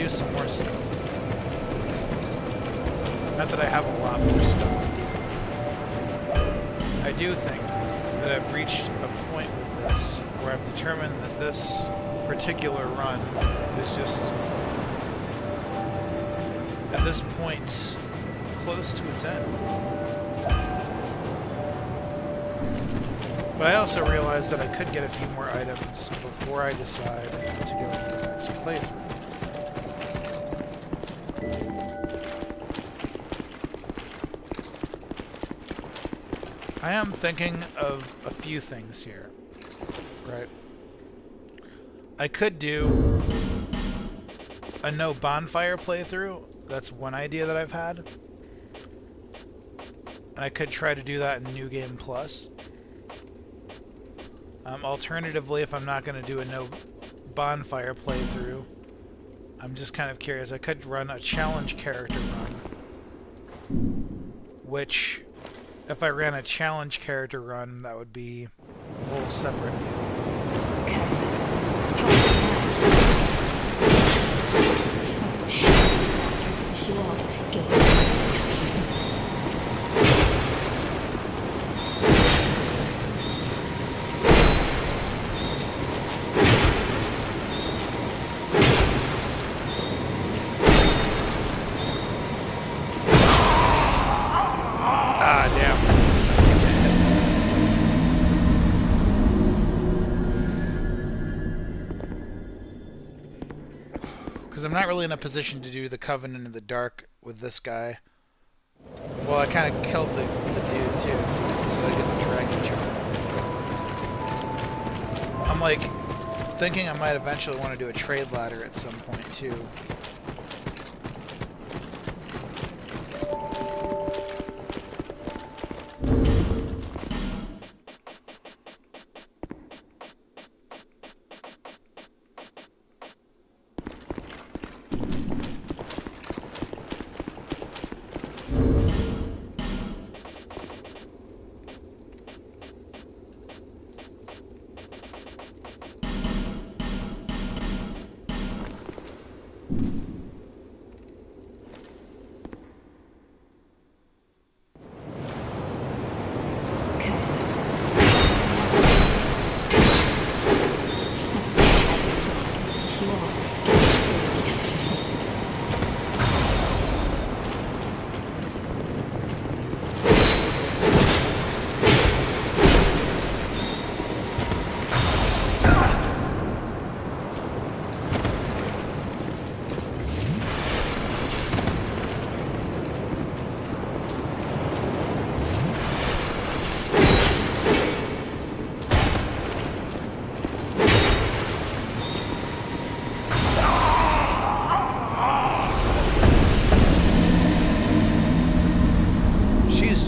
do some more stuff. Not that I have a lot more stuff. I do think that I've reached a point with this where I've determined that this particular run is just, at this point, close to its end. But I also realized that I could get a few more items before I decide to go into the next playthrough. I am thinking of a few things here, right? I could do a no bonfire playthrough. That's one idea that I've had. And I could try to do that in New Game Plus. Alternatively, if I'm not going to do a no bonfire playthrough, I'm just kind of curious. I could run a challenge character run, which, if I ran a challenge character run, that would be a whole separate deal. I'm not really in a position to do the Covenant in the Dark with this guy. Well, I kind of killed the dude too, so I get the dragon charm. I'm like thinking I might eventually want to do a trade ladder at some point too.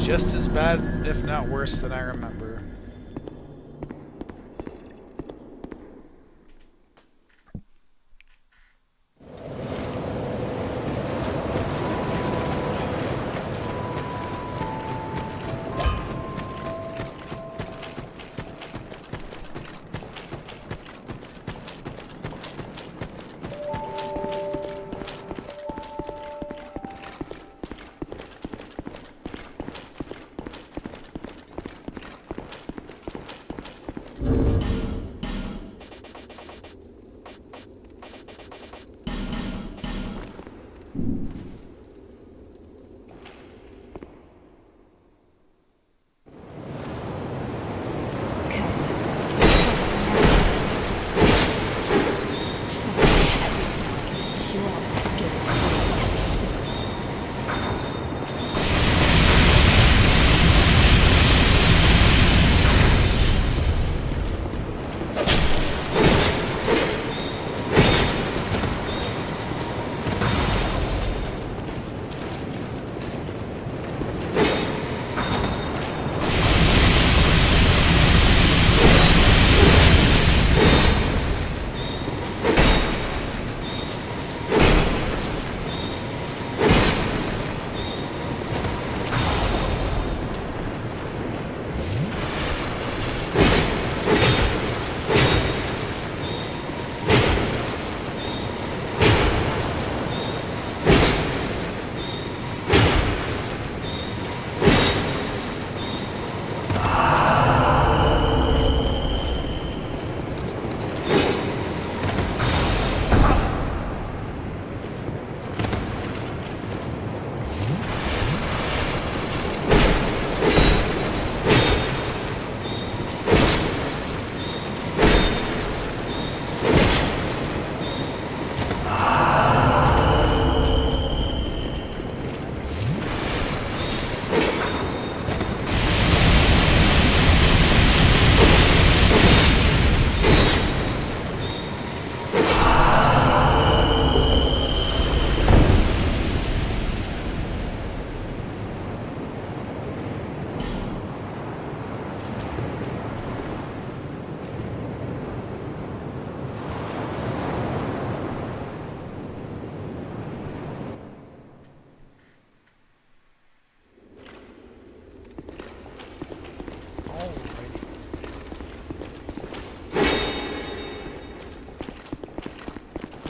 Just as bad, if not worse, than I remember.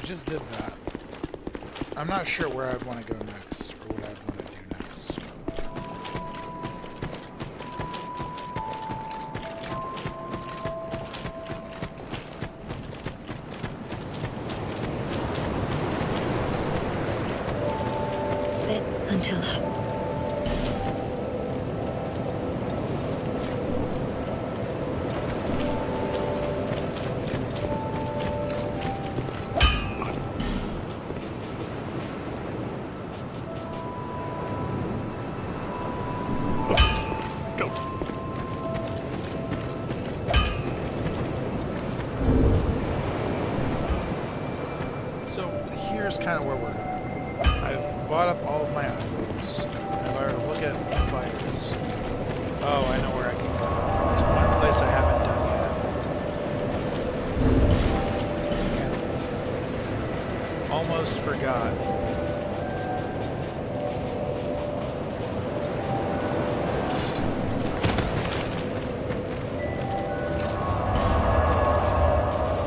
just did that. I'm not sure where I'd want to go next, or what I'd want to do next. Until... So here's kind of where we're at. I've bought up all of my items. If I were to look at the fires, oh, I know where I can go. There's one place I haven't done yet. Almost forgot.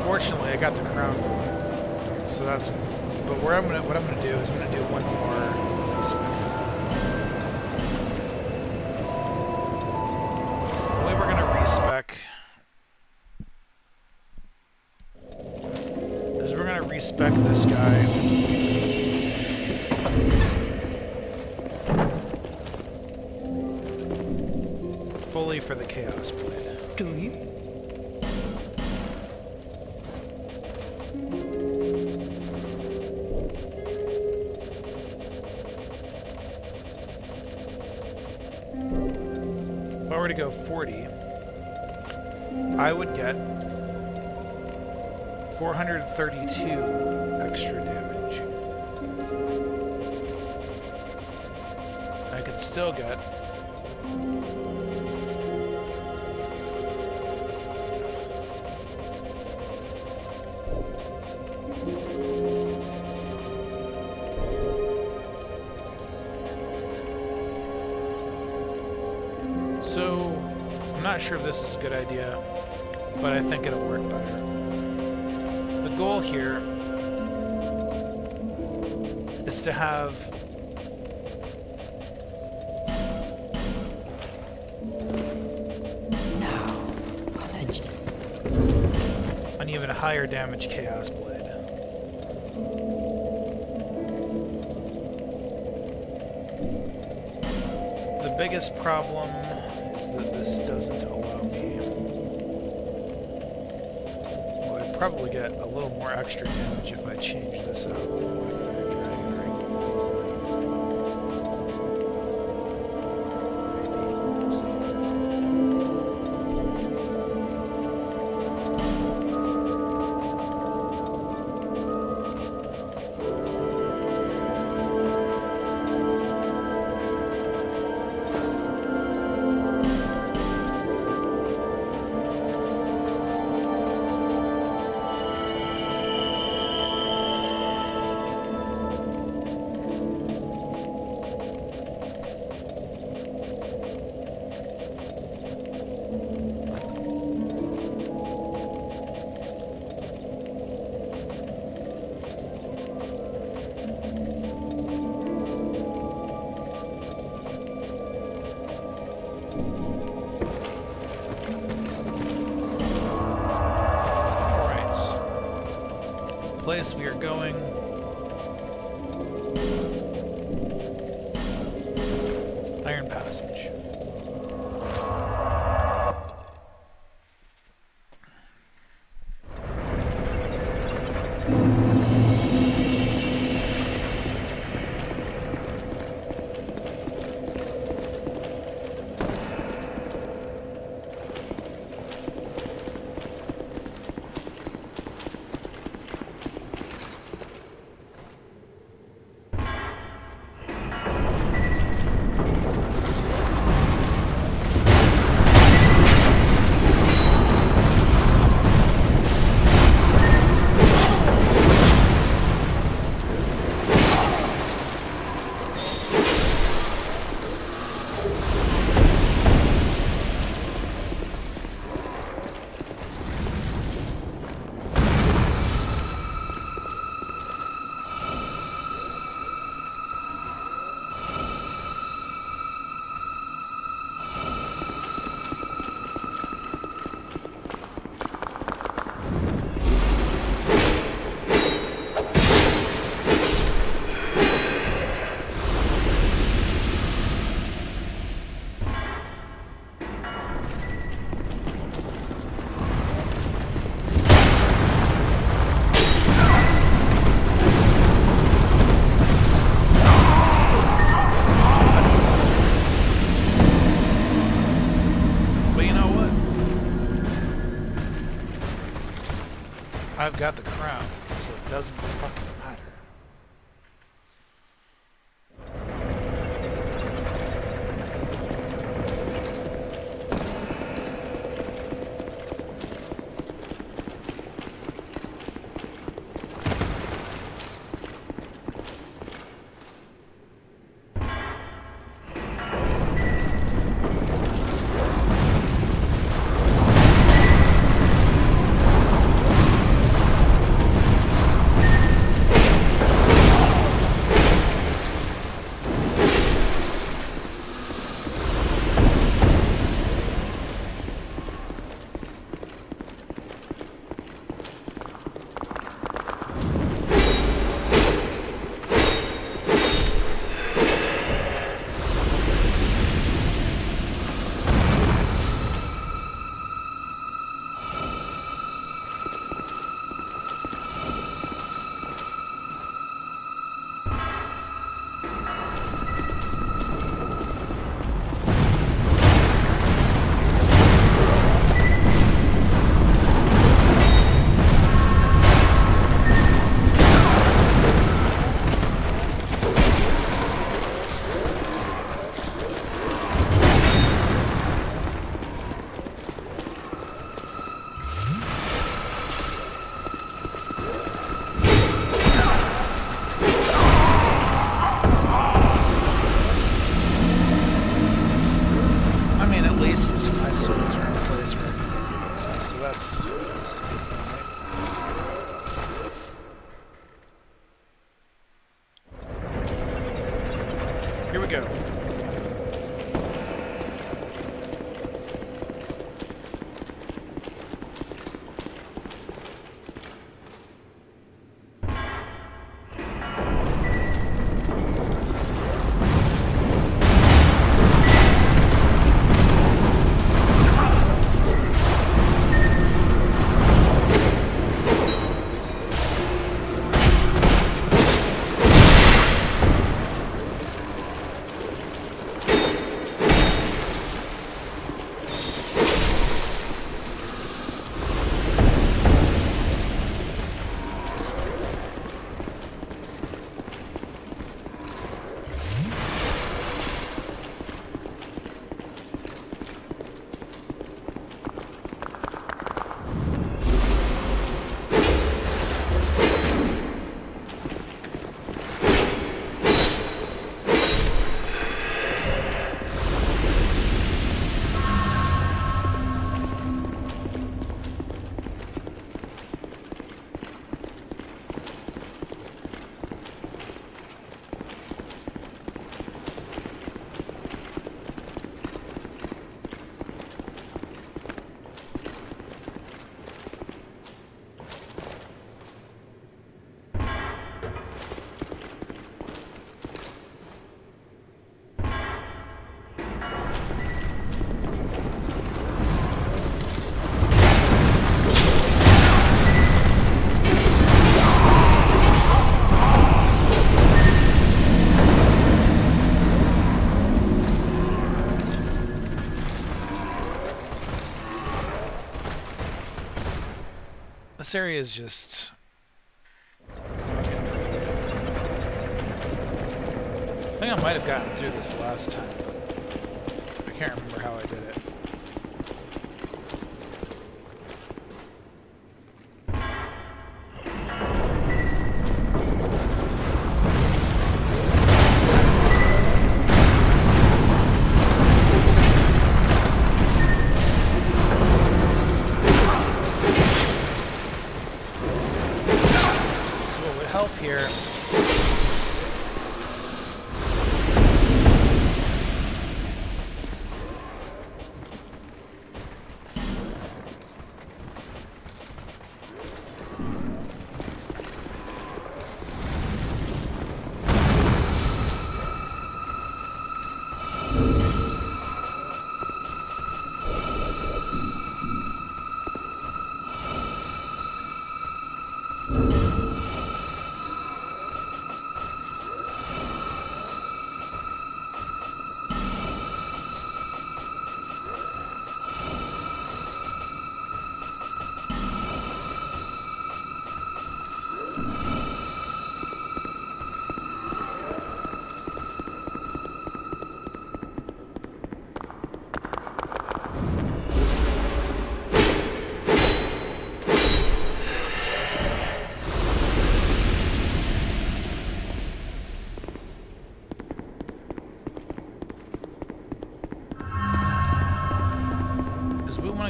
Fortunately, I got the crown for it. So that's, but what I'm gonna do is I'm gonna do one more respec. The way we're gonna respec is we're gonna respec this guy fully for the Chaos Blade. Do you? If I were to go 40, I would get 432 extra damage. I could still get so, I'm not sure if this is a good idea, but I think it'll work better. The goal here is to have an even higher damage Chaos Blade. The biggest problem is that this doesn't allow me. Well, I'd probably get a little more extra damage if I change this out with the Dragon Ring. Place we are going. It's the Iron Passage. I've got the crown, so it doesn't fucking matter. Here we go. This area is just... I think I might have gotten through this last time. I can't remember how I did it.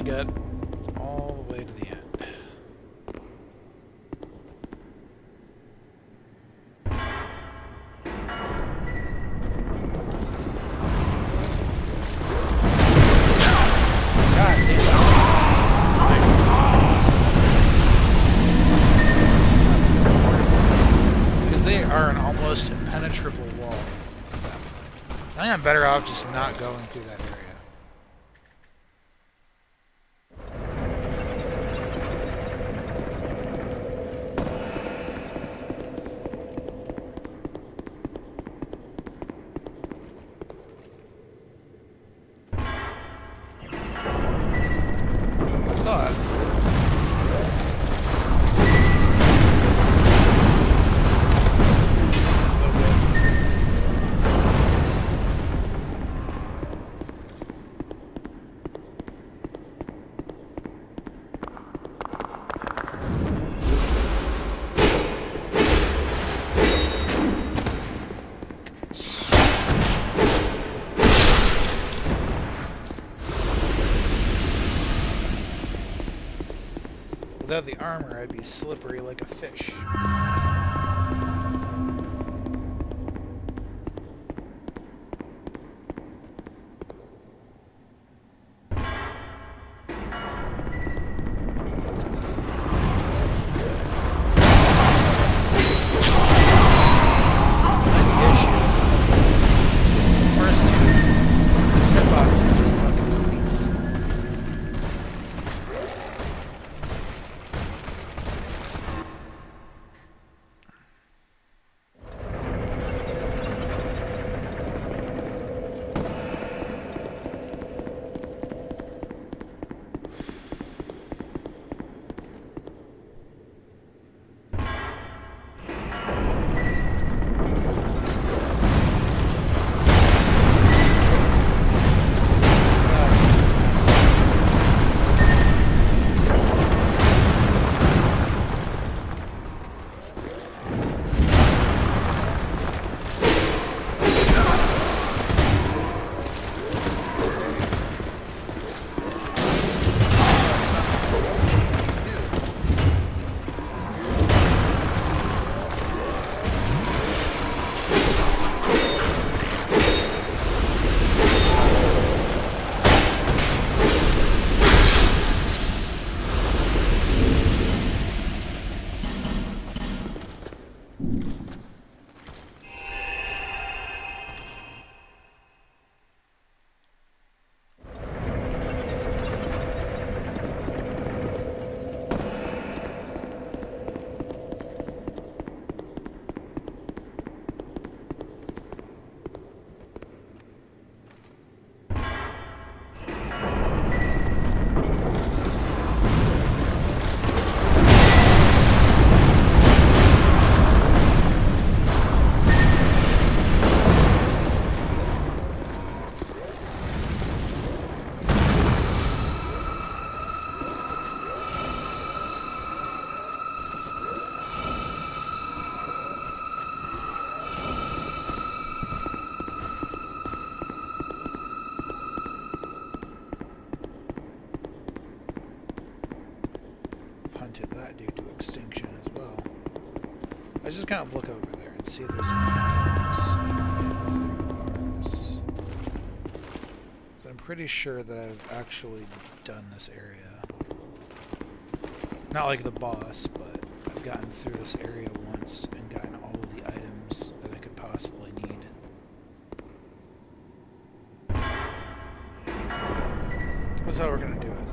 get all the way to the end. God damn it. Because they are an almost impenetrable wall. I think I'm better off just not going through that area. Without the armor, I'd be slippery like a fish. That dude to extinction as well. I just kind of look over there and see if there's any bars. I'm pretty sure that I've actually done this area. Not like the boss, but I've gotten through this area once and gotten all of the items that I could possibly need. That's how we're gonna do it.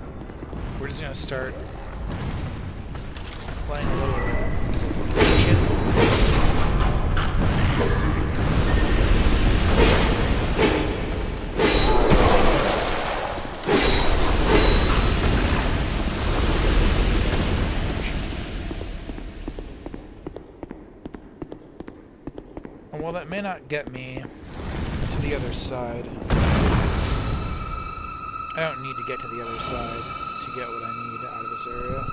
We're just gonna start playing a little shit. And while that may not get me to the other side, I don't need to get to the other side to get what I need out of this area.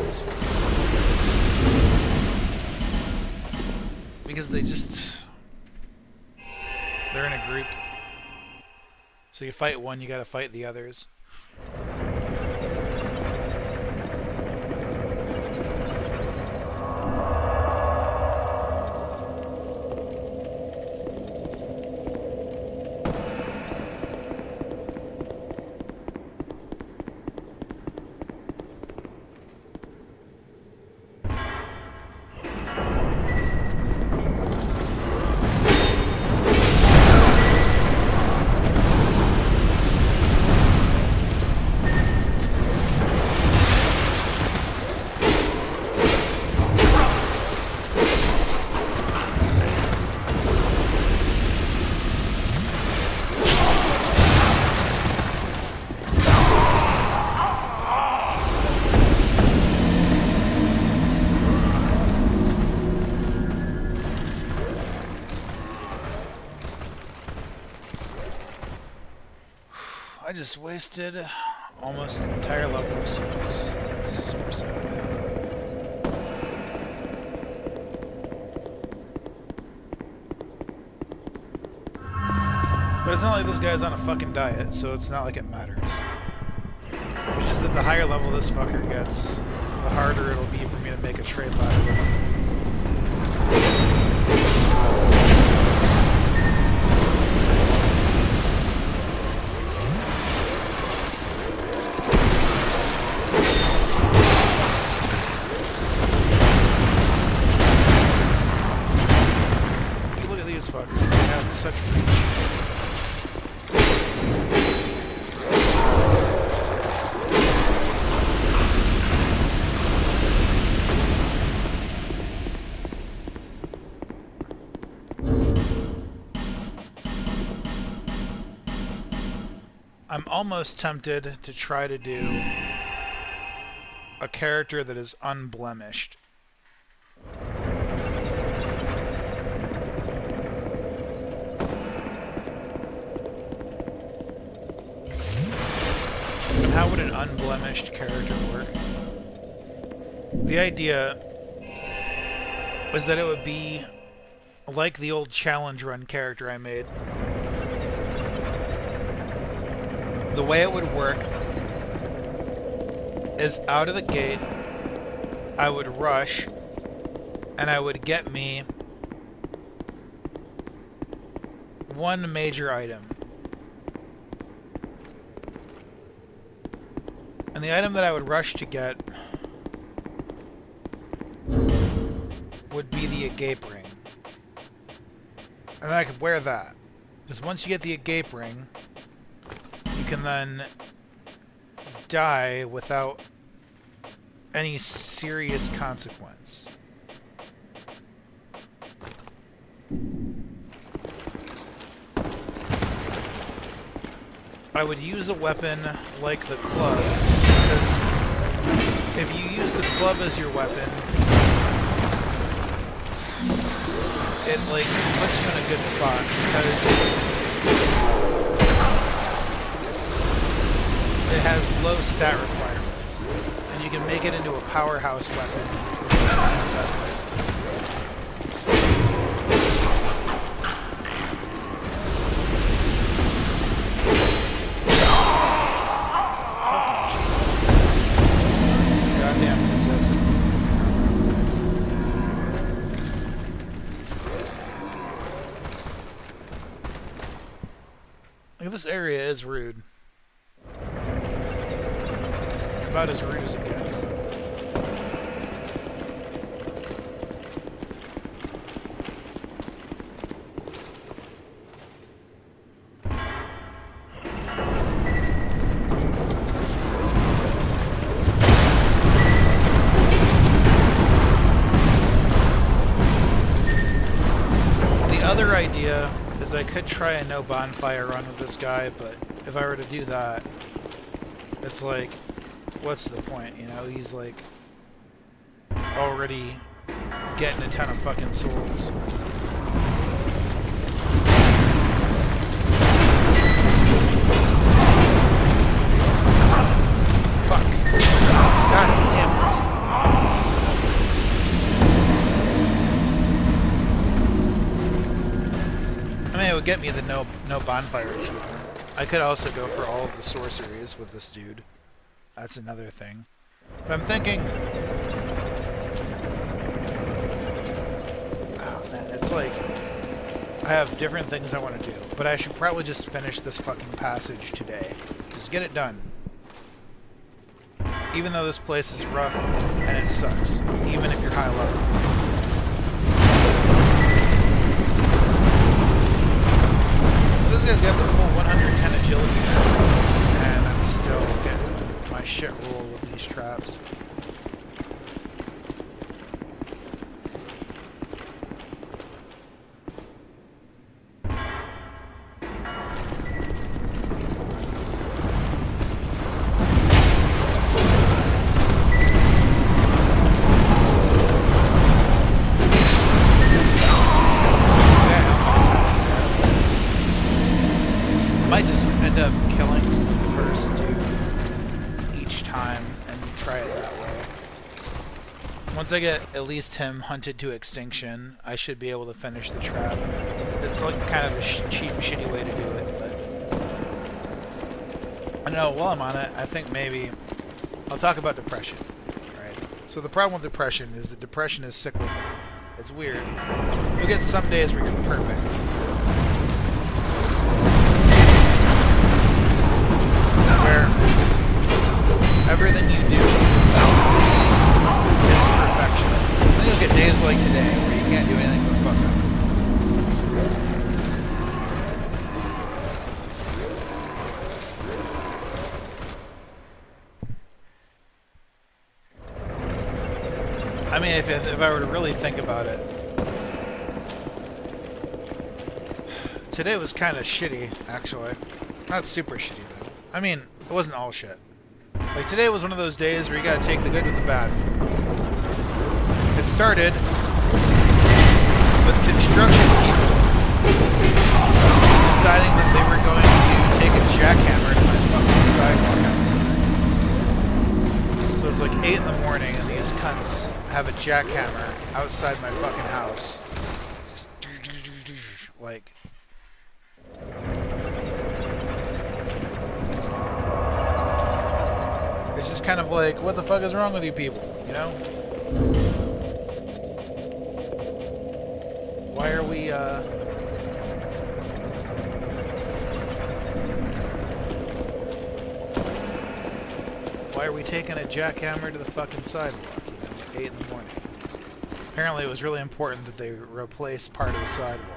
is because they're in a group. So you fight one, you gotta fight the others. I just wasted almost an entire level of souls. That's super sad. But it's not like this guy's on a fucking diet, so it's not like it matters. It's just that the higher level this fucker gets, the harder it'll be for me to make a trade ladder with him. Such reach. I'm almost tempted to try to do a character that is unblemished. How would an unblemished character work? The idea was that it would be like the old challenge run character I made. The way it would work is out of the gate, I would rush, and I would get me one major item. And the item that I would rush to get would be the agape ring. And I could wear that. Because once you get the agape ring, you can then die without any serious consequence. I would use a weapon like the club, because if you use the club as your weapon, it like puts you in a good spot, because it has low stat requirements, and you can make it into a powerhouse weapon with an investment. This area is rude. It's about as rude as it gets. The other idea is I could try a no bonfire run with this guy, but if I were to do that, it's like, what's the point, you know? He's like already getting a ton of fucking souls. Fuck. God damn it. bonfire achievement. I could also go for all of the sorceries with this dude. That's another thing. But I'm thinking... Oh man, it's like... I have different things I want to do. But I should probably just finish this fucking passage today. Just get it done. Even though this place is rough and it sucks. Even if you're high level. This guy's got the full 110 agility now, and I'm still getting my shit roll with these traps. Once I get at least him hunted to extinction, I should be able to finish the trap. It's like kind of a cheap, shitty way to do it, but... I know, while I'm on it, I think maybe... I'll talk about depression, right? So the problem with depression is that depression is cyclical. It's weird. You'll get some days where you're perfect. Where everything you do is perfection. Then you'll get days like today where you can't do anything but fuck up. I mean, if I were to really think about it, today was kind of shitty, actually. Not super shitty, though. I mean, it wasn't all shit. Like, today was one of those days where you gotta take the good with the bad. It started with construction people deciding that they were going to take a jackhammer to my fucking sidewalk outside. So it's like 8 in the morning and these cunts have a jackhammer outside my fucking house. Just like... It's just kind of like, what the fuck is wrong with you people, you know? Why are we, why are we taking a jackhammer to the fucking sidewalk, you know, at 8 in the morning? Apparently it was really important that they replace part of the sidewalk.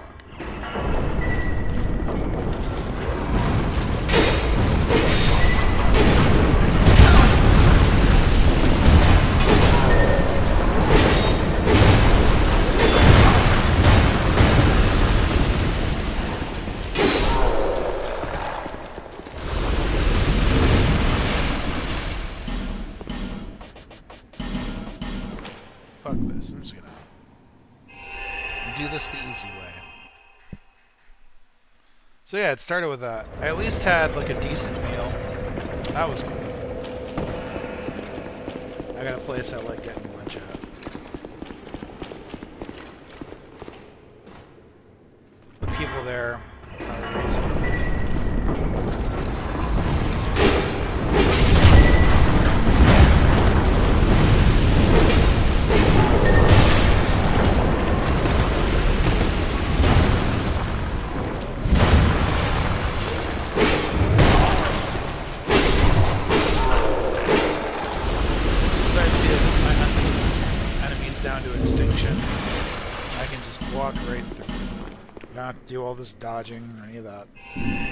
I'm just gonna do this the easy way. So yeah, it started with that. I at least had like a decent meal. That was cool. I got a place I like getting lunch at. The people there are reasonable. Not do all this dodging or any of that.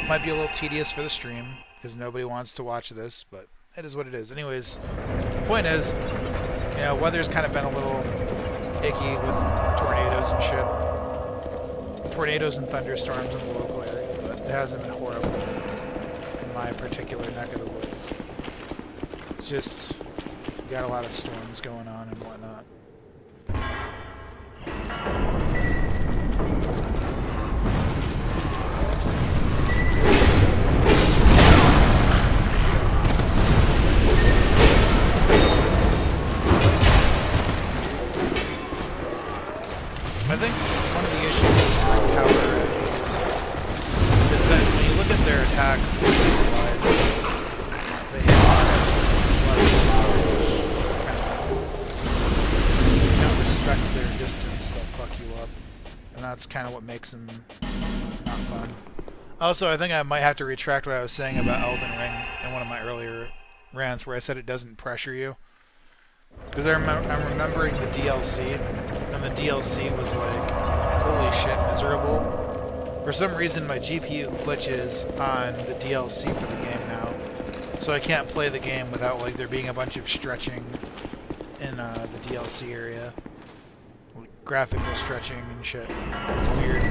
Might be a little tedious for the stream because nobody wants to watch this, but it is what it is. Anyways, the point is, you know, weather's kind of been a little icky with tornadoes and shit. Tornadoes and thunderstorms in the local area, but it hasn't been horrible in my particular neck of the woods. It's just, you got a lot of storms going on and whatnot. I think one of the issues with power is that attacks they hit if you don't respect their distance, they'll fuck you up. And that's kind of what makes them not fun. Also, I think I might have to retract what I was saying about Elden Ring in one of my earlier rants where I said it doesn't pressure you. Because I'm remembering the DLC, and the DLC was like, holy shit, miserable. For some reason, my GPU glitches on the DLC for the game now. So I can't play the game without like there being a bunch of stretching in the DLC area. Graphical stretching and shit. It's weird.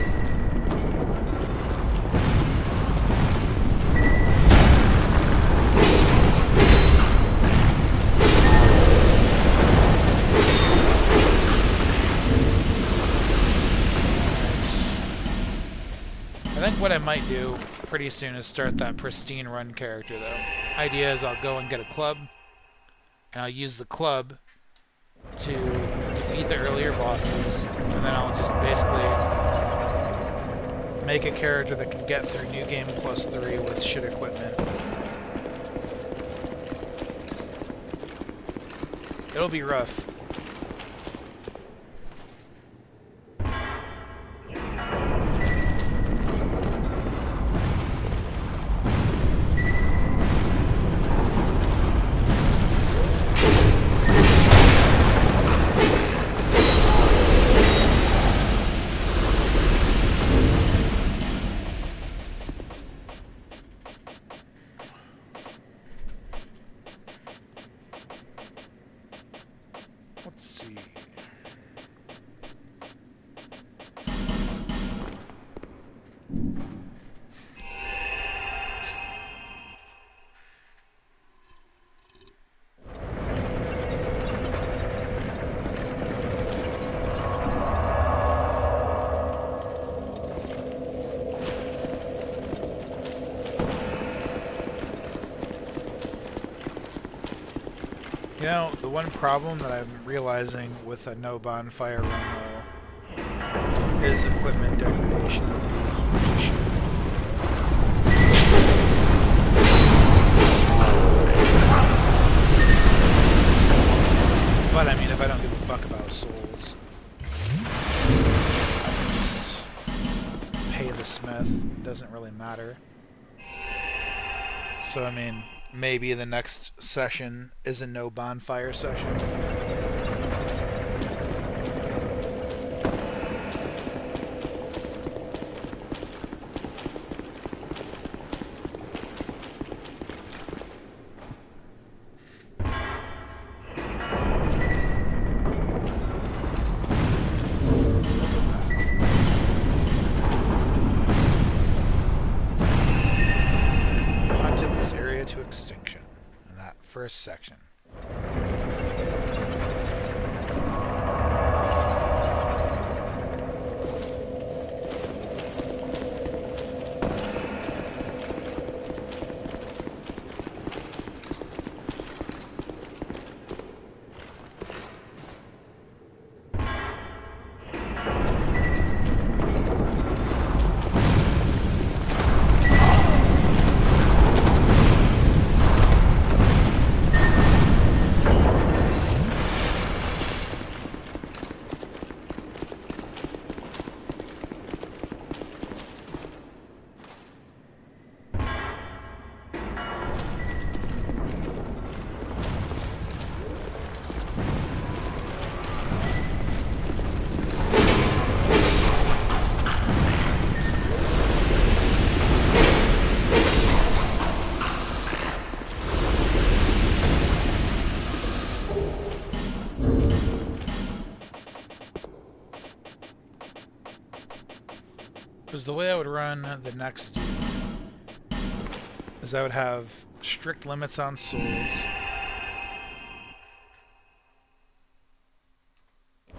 I think what I might do pretty soon is start that pristine run character though. Idea is I'll go and get a club, and I'll use the club to defeat the earlier bosses, and then I'll just basically make a character that can get through New Game Plus 3 with shit equipment. It'll be rough. Let's see. You know, the one problem that I'm realizing with a no bonfire run though is equipment degradation. But I mean, if I don't give a fuck about souls, I can just pay the smith. It doesn't really matter. So I mean, maybe the next session is a no bonfire session. To extinction in that first section. Because the way I would run the next dude is I would have strict limits on souls.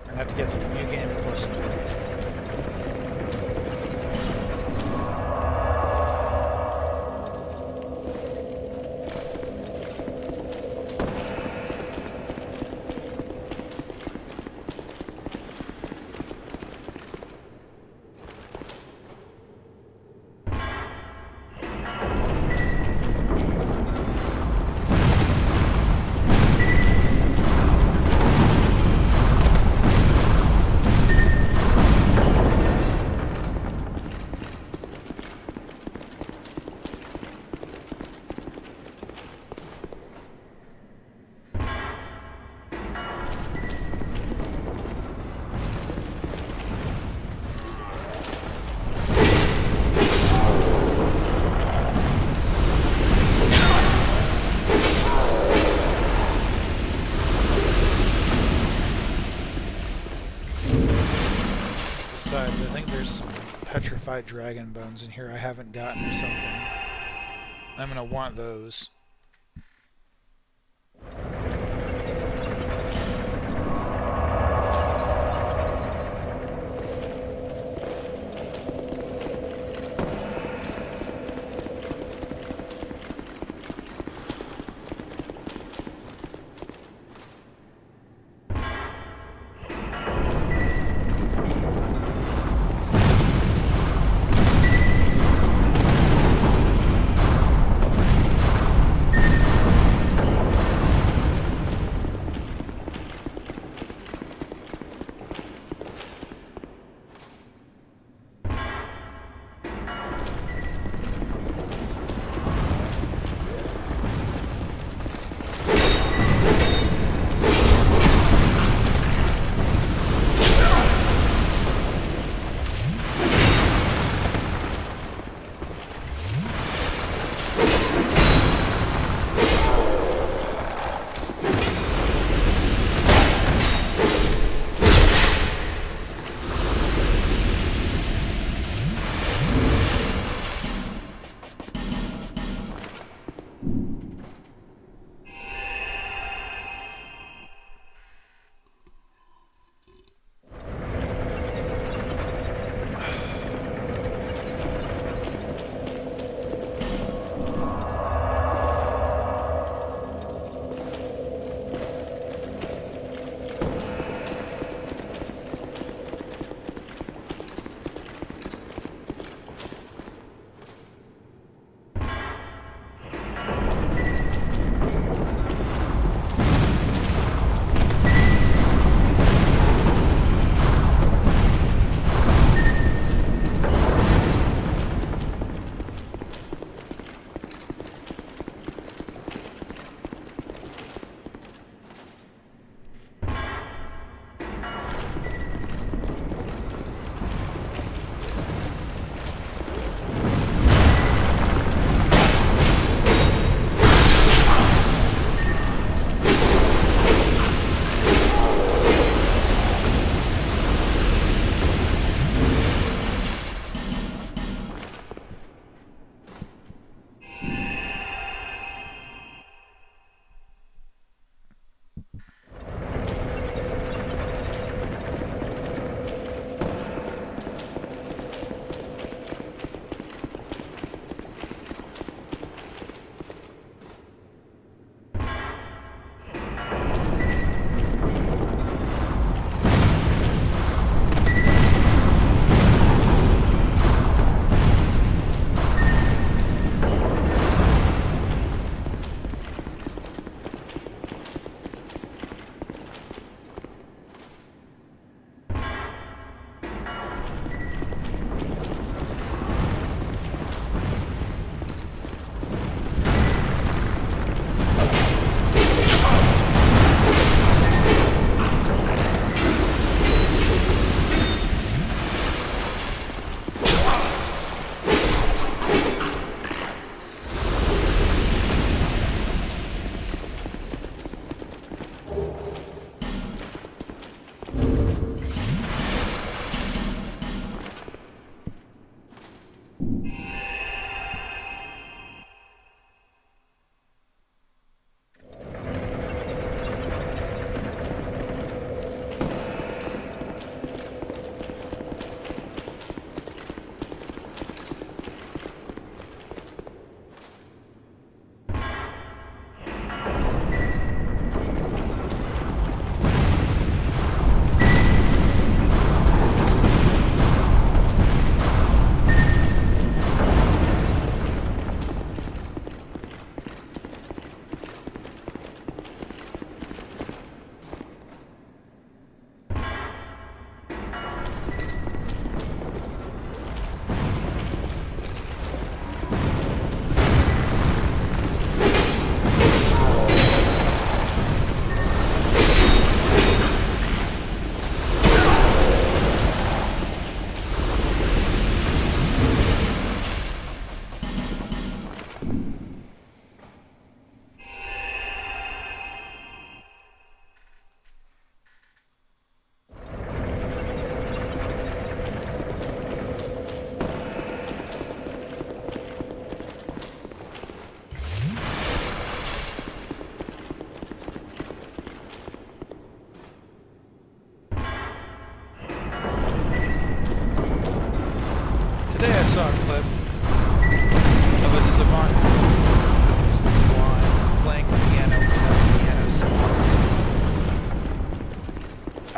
And have to get to the New Game Plus 3. dried dragon bones in here I haven't gotten or something. I'm gonna want those.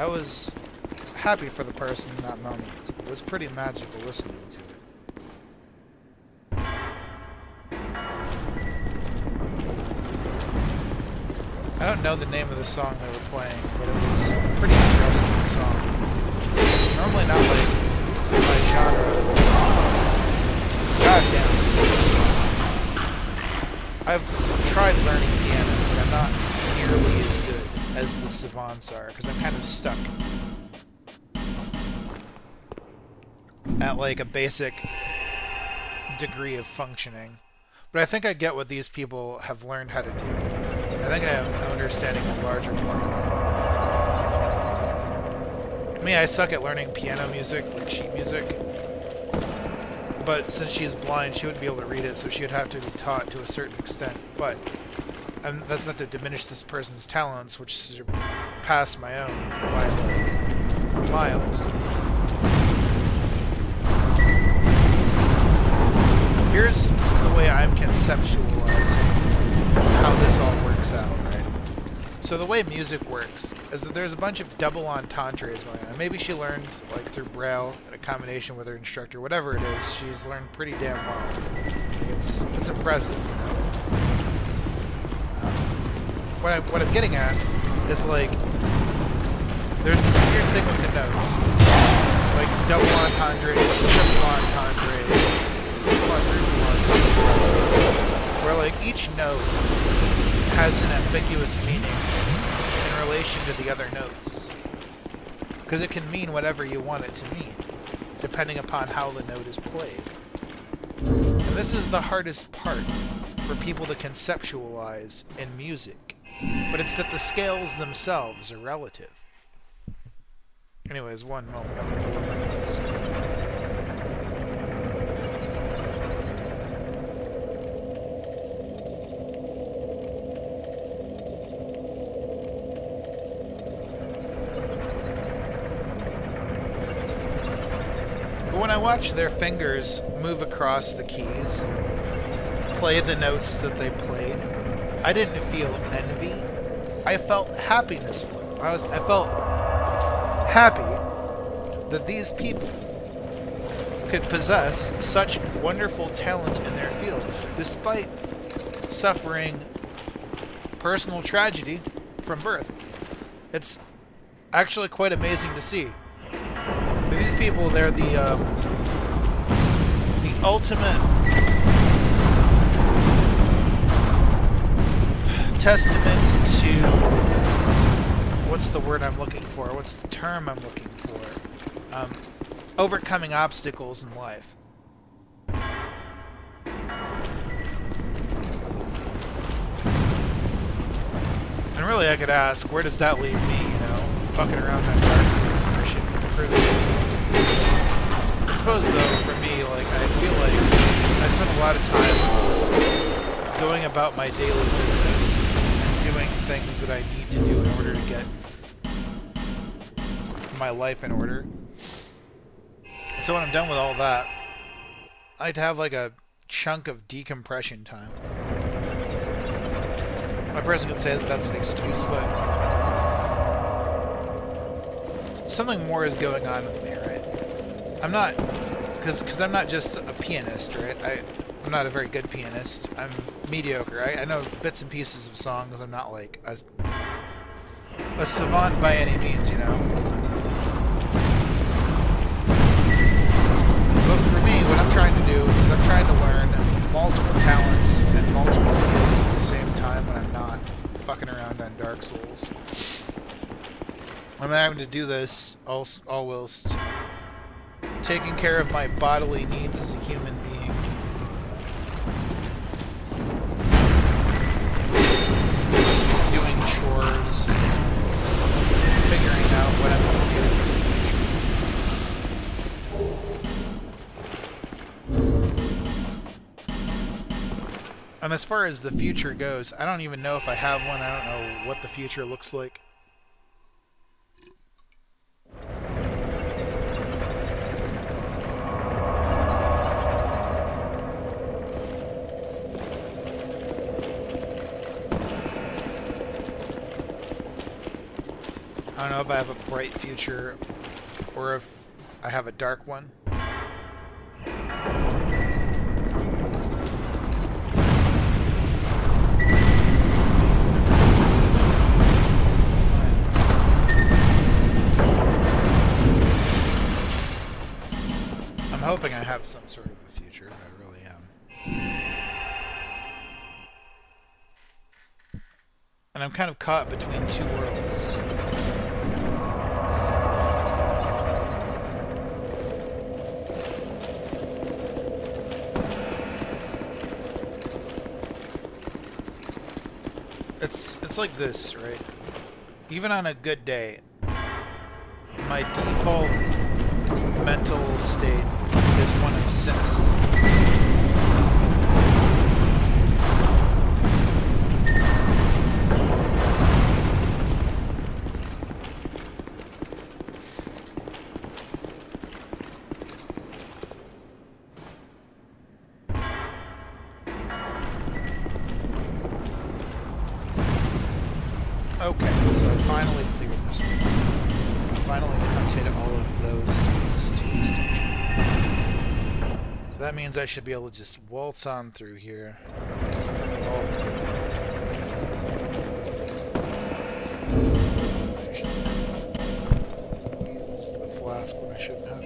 was happy for the person in that moment. It was pretty magical listening to it. I don't know the name of the song they were playing, but it was a pretty interesting song. Normally not like my genre. God damn. I've tried learning piano, but I'm not nearly as good as the savants are, because I'm kind of stuck at like a basic degree of functioning. But I think I get what these people have learned how to do. I think I am understanding a larger part. Me, I suck at learning piano music, like sheet music. But since she's blind, she wouldn't be able to read it, so she would have to be taught to a certain extent. But that's not to diminish this person's talents, which surpass my own by like miles. Here's the way I'm conceptualizing how this all works out, right? So the way music works is that there's a bunch of double entendres going on. Maybe she learned like through Braille in a combination with her instructor, whatever it is. She's learned pretty damn well. It's impressive, you know. What I'm getting at is like there's this weird thing with the notes, like double entendres, triple entendres, quadruple entendres, where like each note has an ambiguous meaning in relation to the other notes. Because it can mean whatever you want it to mean, depending upon how the note is played. And this is the hardest part for people to conceptualize in music. But it's that the scales themselves are relative. Anyways, one moment. I'm gonna look at my notes. When I watched their fingers move across the keys and play the notes that they played, I didn't feel envy. I felt happiness for them. I felt happy that these people could possess such wonderful talent in their field, despite suffering personal tragedy from birth. It's actually quite amazing to see. These people, they're the ultimate testament to, what's the word I'm looking for? What's the term I'm looking for? Overcoming obstacles in life. And really I could ask, where does that leave me, you know? Fucking around on Dark Souls or shit. I suppose though, for me, like, I feel like I spend a lot of time going about my daily business and doing things that I need to do in order to get my life in order. So when I'm done with all that, I'd have like a chunk of decompression time. My person could say that that's an excuse, but something more is going on with me, right? I'm not, because I'm not just a pianist, right? I'm not a very good pianist. I'm mediocre. I know bits and pieces of songs. I'm not like a savant by any means, you know? But for me, what I'm trying to do is I'm trying to learn multiple talents and multiple fields at the same time when I'm not fucking around on Dark Souls. I'm having to do this all whilst taking care of my bodily needs as a human being. Doing chores. Figuring out what I'm going to do for the future. And as far as the future goes, I don't even know if I have one. I don't know what the future looks like. I don't know if I have a bright future or if I have a dark one. I'm hoping I have some sort of a future. I really am. And I'm kind of caught between two worlds. It's like this, right? Even on a good day, my default mental state is one of cynicism. Okay, so I finally cleared this one. I finally rotated all of those dudes to extinction. So that means I should be able to just waltz on through here. I used the flask when I shouldn't have.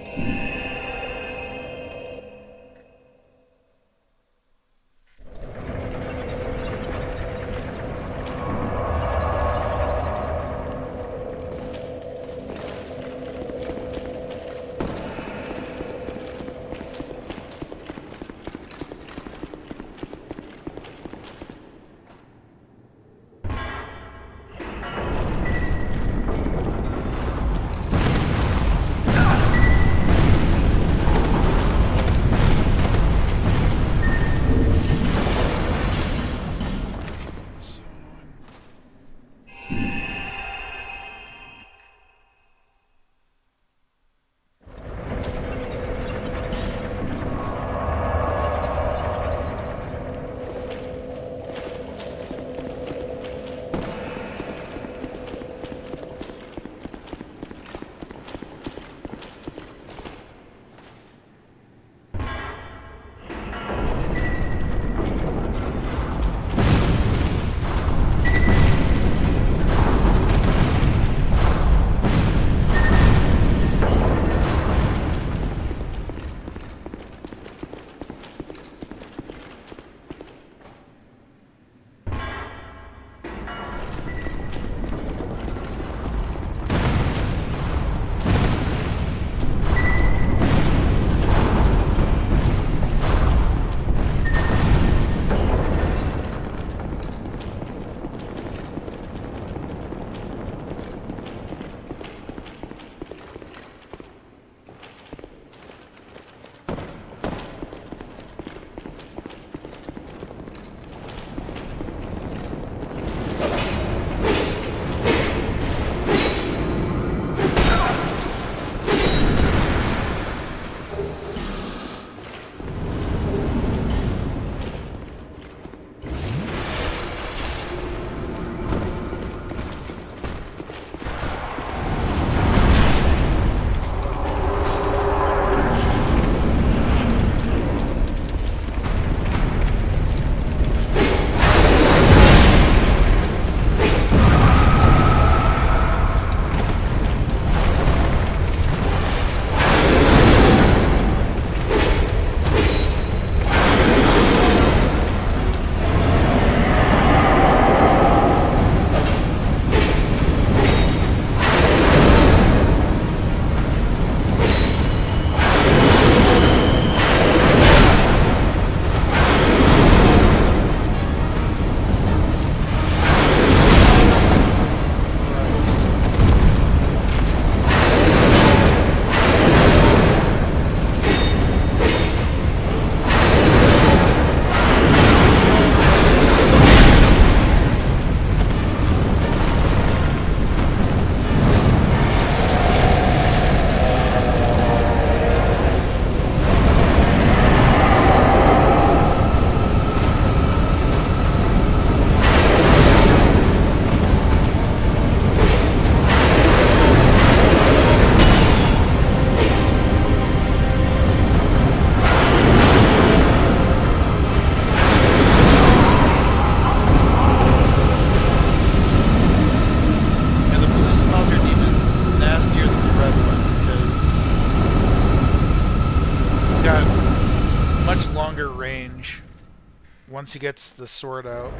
once he gets the sword out.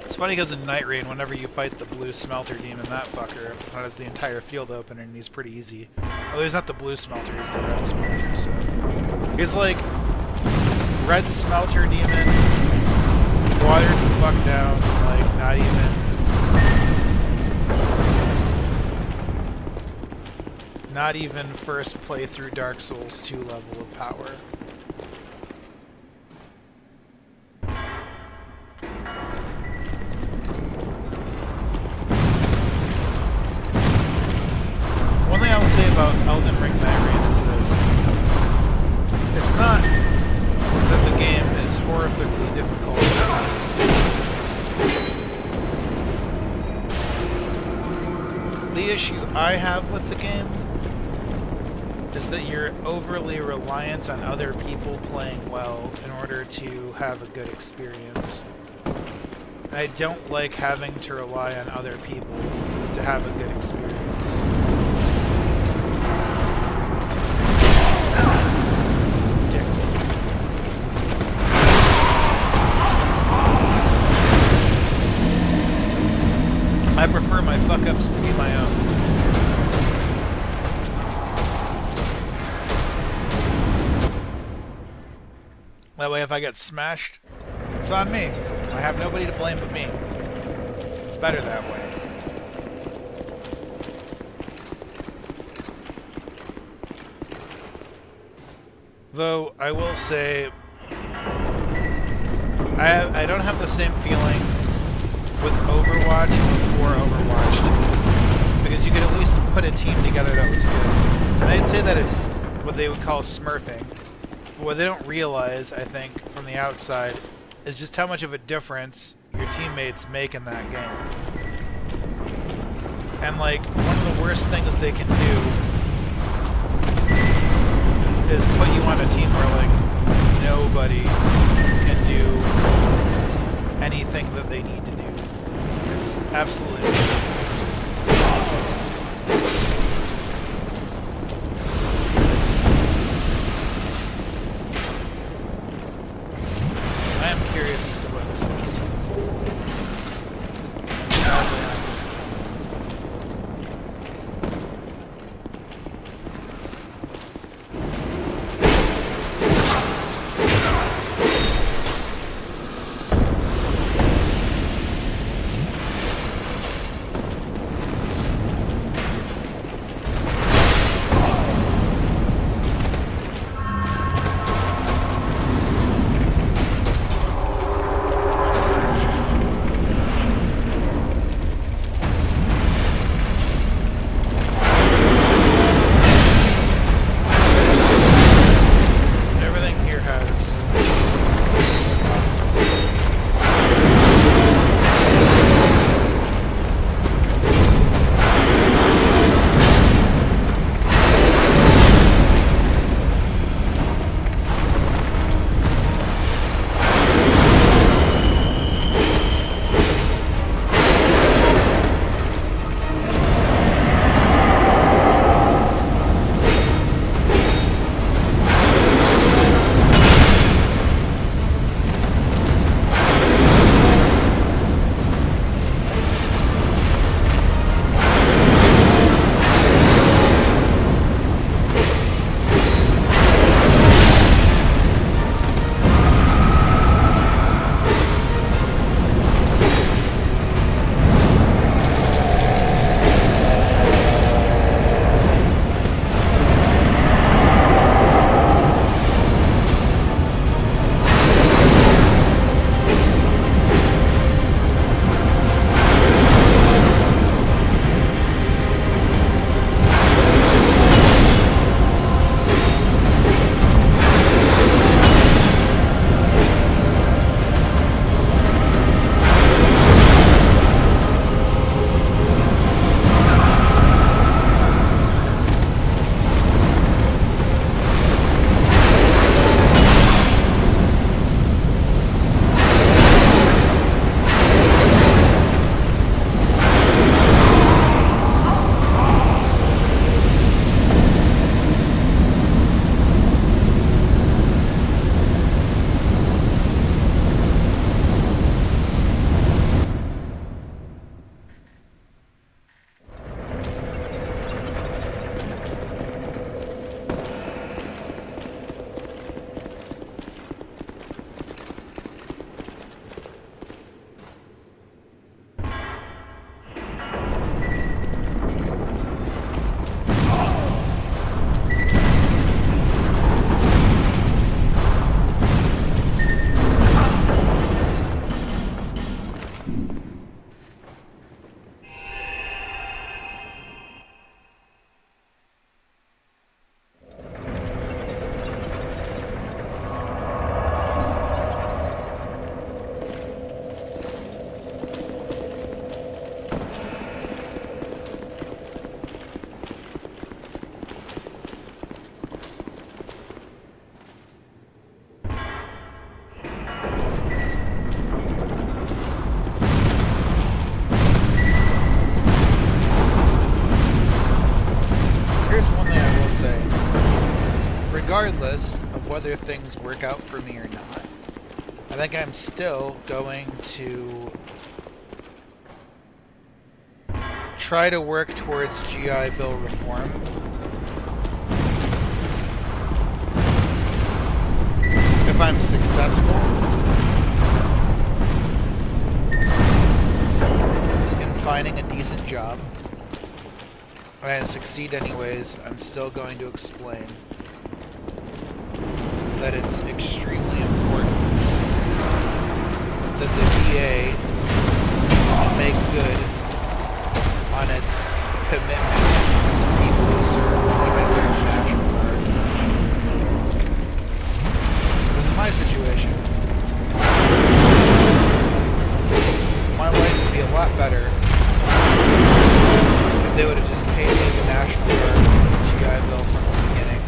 It's funny because in Night Rain, whenever you fight the blue smelter demon, that fucker has the entire field open and he's pretty easy. Oh, he's not the blue smelter, he's the red smelter, so... He's like... Red smelter demon, watered the fuck down, like, not even... Not even first playthrough Dark Souls 2 level of power. One thing I will say about Elden Ring Night Rain is this. It's not that the game is horrifically difficult. The issue I have with the game is that you're overly reliant on other people playing well in order to have a good experience. I don't like having to rely on other people to have a good experience. Dick. I prefer my fuck-ups to be my own. That way if I get smashed, it's on me. I have nobody to blame but me. It's better that way. Though, I will say, I don't have the same feeling with Overwatch before Overwatch 2. Because you could at least put a team together that was good. And I'd say that it's what they would call smurfing. What they don't realize, I think, from the outside, is just how much of a difference your teammates make in that game. And, like, one of the worst things they can do is put you on a team where, like, nobody can do anything that they need to do. It's absolutely... Curious as to what this is. Sadly, regardless of whether things work out for me or not, I think I'm still going to try to work towards GI Bill reform. If I'm successful in finding a decent job, and I succeed anyways, I'm still going to explain that it's extremely important that the VA make good on its commitments to people who serve, even if they're in the National Guard. Because in my situation, my life would be a lot better if they would have just paid me the National Guard GI Bill from the beginning.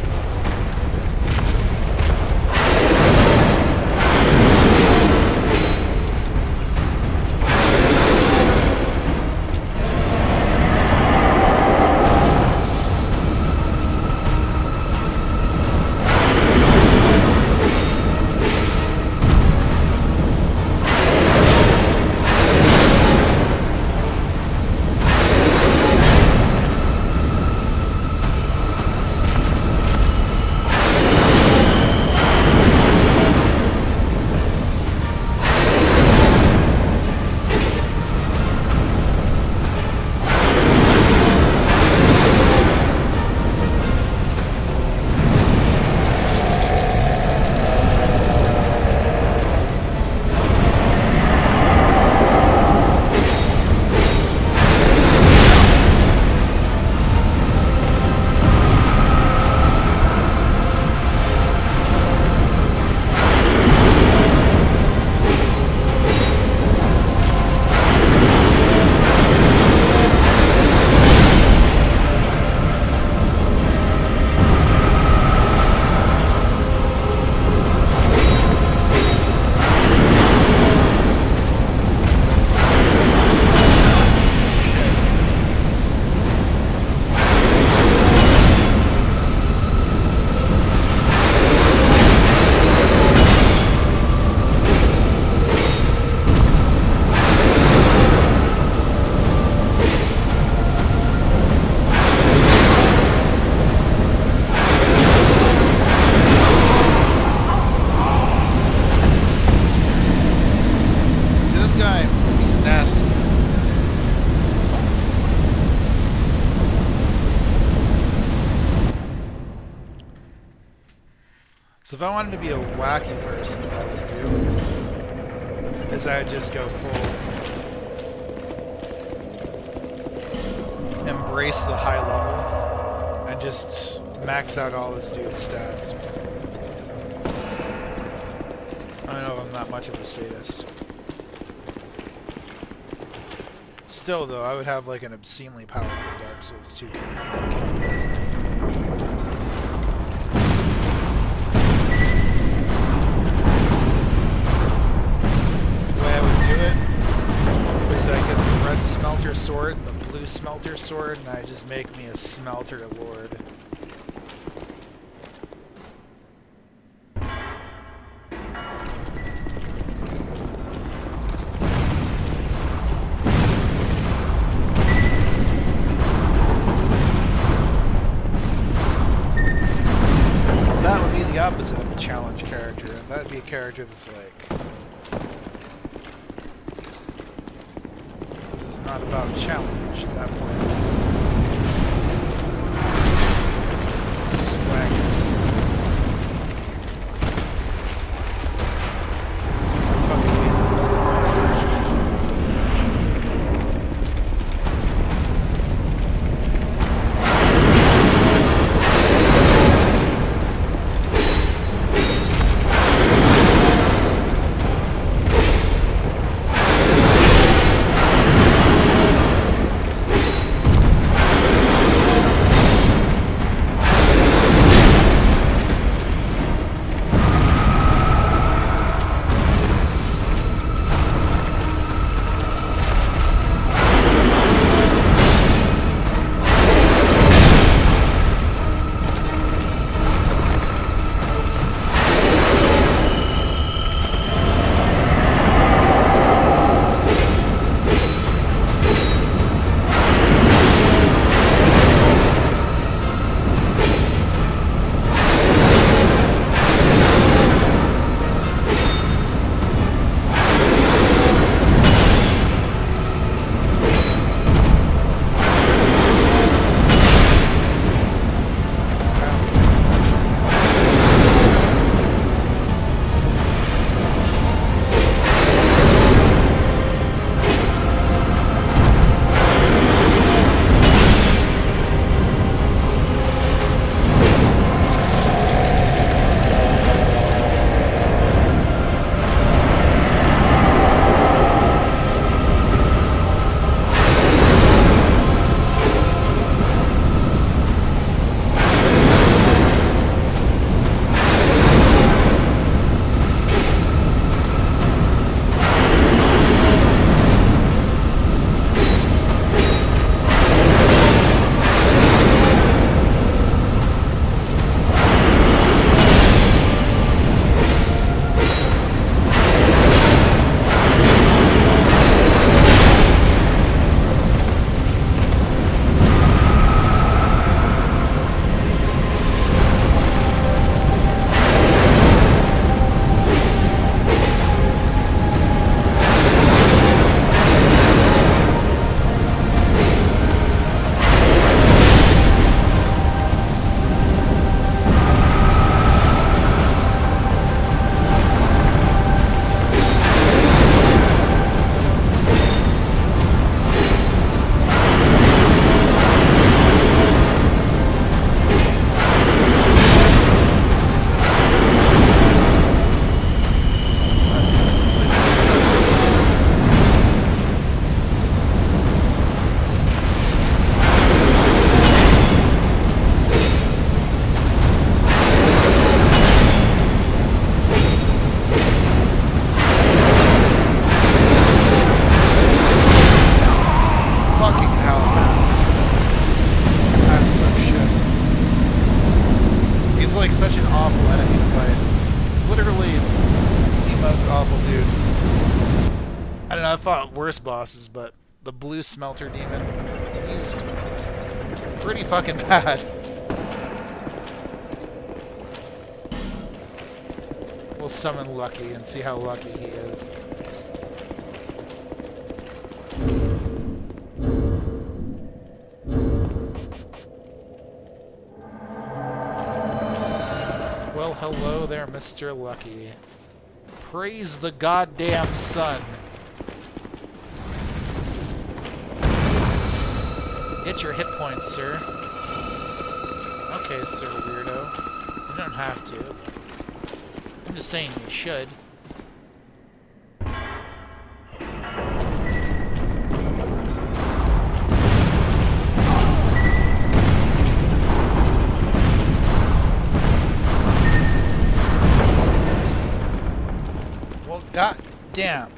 So if I wanted to be a wacky person, what I would do is I would just go full embrace the high level and just max out all this dude's stats. I don't know if I'm that much of a sadist. Still though, I would have like an obscenely powerful Dark Souls 2 character. Smelter sword and the blue smelter sword, and I just make me a smelter lord. That would be the opposite of a challenge character. That would be a character that's like, not about challenge at that point. Swagger. I fucking hate that smell. like such an awful enemy to fight. He's literally the most awful dude. I don't know, I've fought worse bosses, but the blue smelter demon, he's pretty fucking bad. We'll summon Lucky and see how lucky he is. Well, hello there, Mr. Lucky. Praise the goddamn sun. Get your hit points, sir. Okay, sir weirdo. You don't have to. I'm just saying you should. Well, goddamn.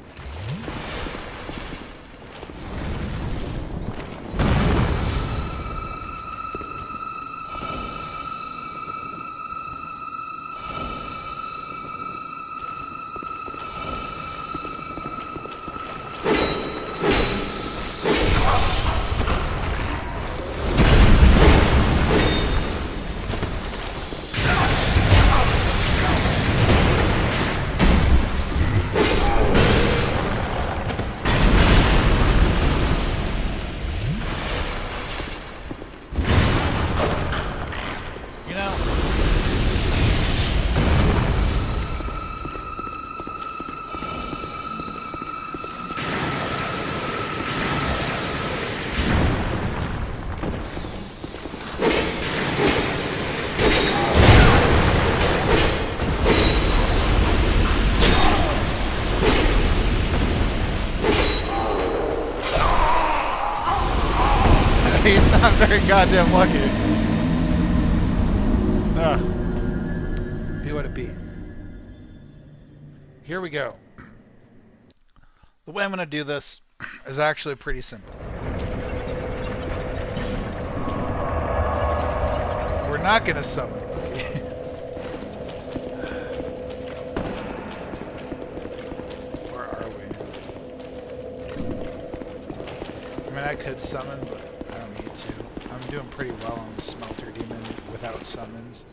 He's not very goddamn lucky. Be what it be. Here we go. The way I'm going to do this is actually pretty simple. We're not going to summon Lucky. Where are we? I mean, I could summon, but I don't need to. I'm doing pretty well on the Smelter Demon without summons.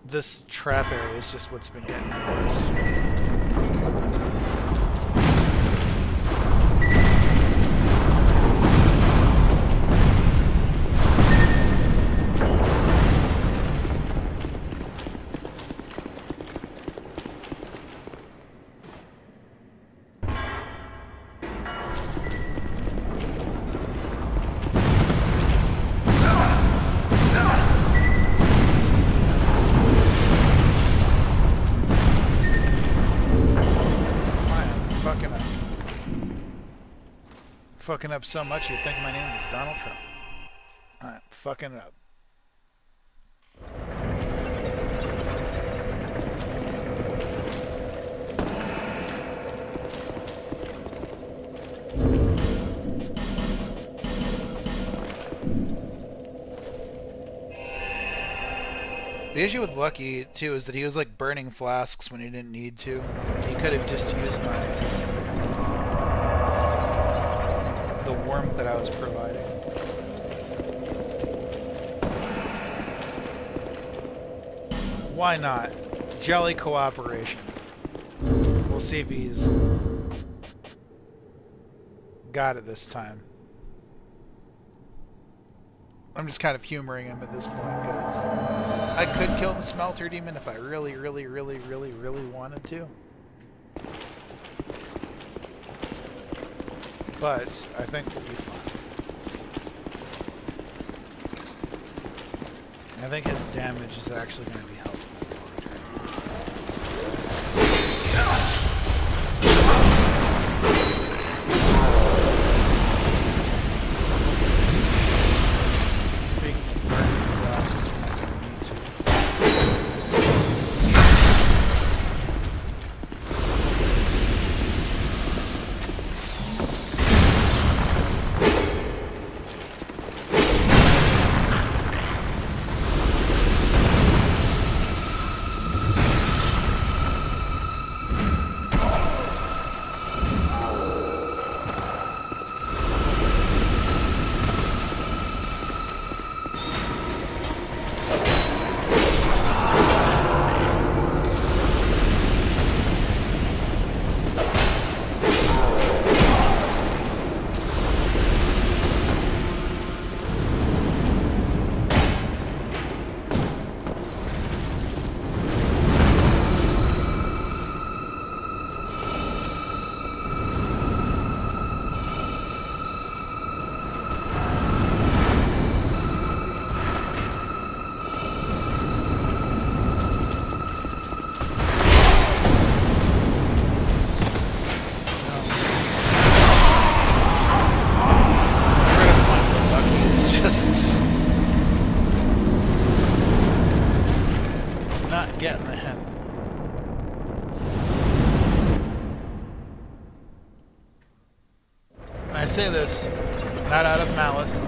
This trap area is just what's been getting me worst. Fucking up so much you'd think my name was Donald Trump. I'm fucking it up. The issue with Lucky, too, is that he was like burning flasks when he didn't need to. He could have just used the warmth that I was providing. Why not? Jolly cooperation. We'll see if he's got it this time. I'm just kind of humoring him at this point because I could kill the Smelter Demon if I really wanted to. But I think we'll be fine. I think his damage is actually going to be helpful. Speaking of burning flasks, when I don't need to. not getting the hint. And I say this not out of malice,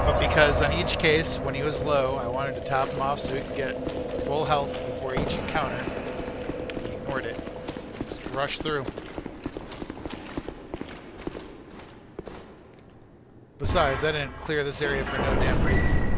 but because on each case, when he was low, I wanted to top him off so he could get full health before each encounter. He ignored it. Just rushed through. Besides, I didn't clear this area for no damn reason.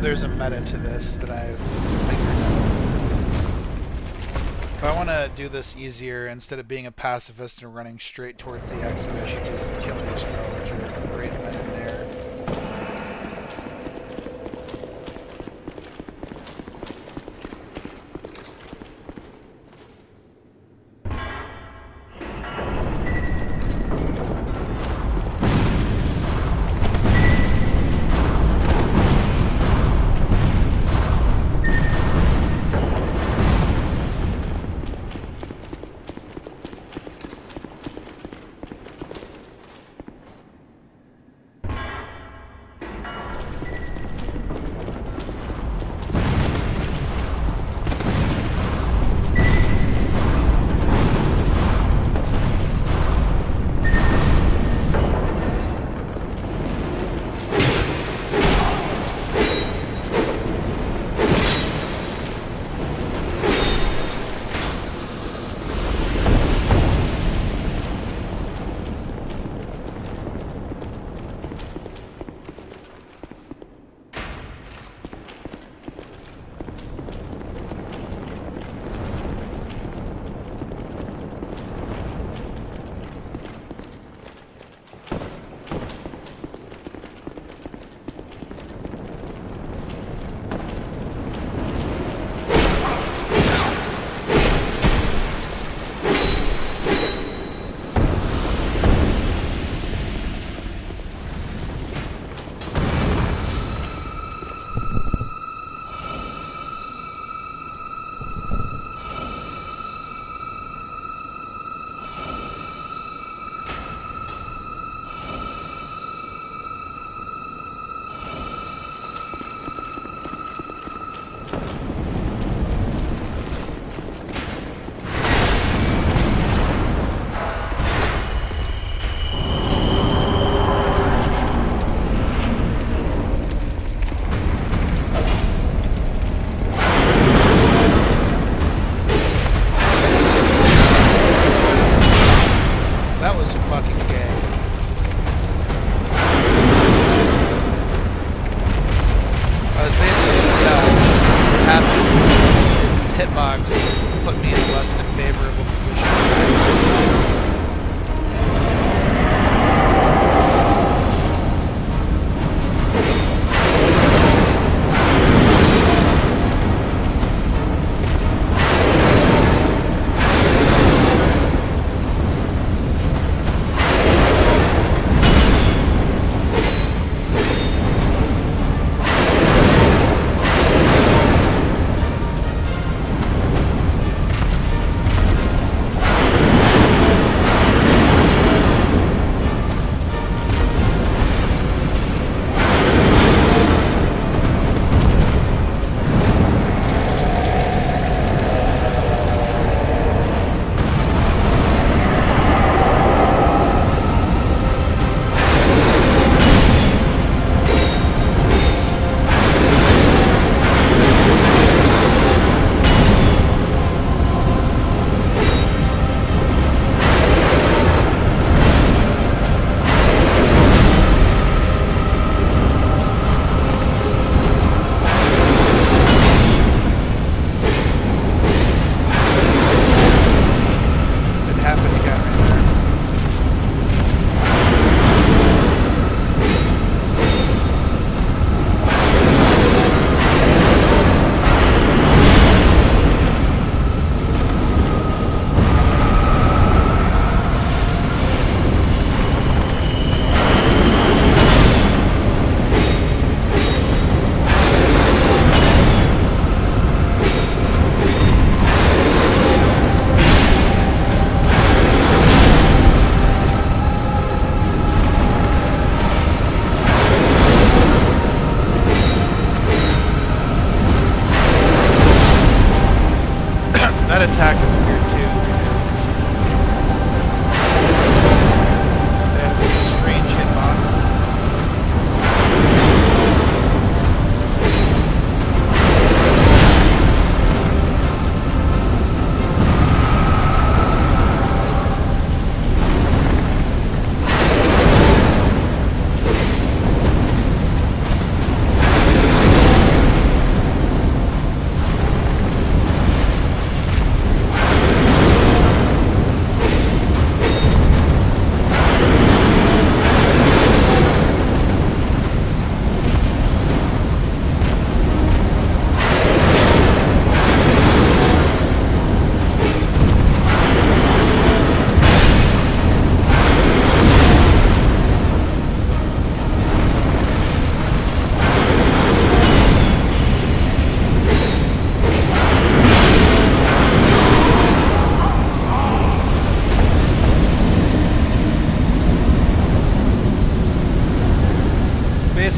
There's a meta to this that I've figured out. If I want to do this easier, instead of being a pacifist and running straight towards the exit, I should just kill the astrologer and breathe men in there.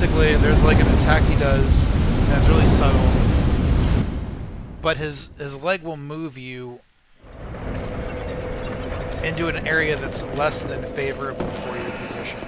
basically, there's like an attack he does that's really subtle, but his leg will move you into an area that's less than favorable for your position.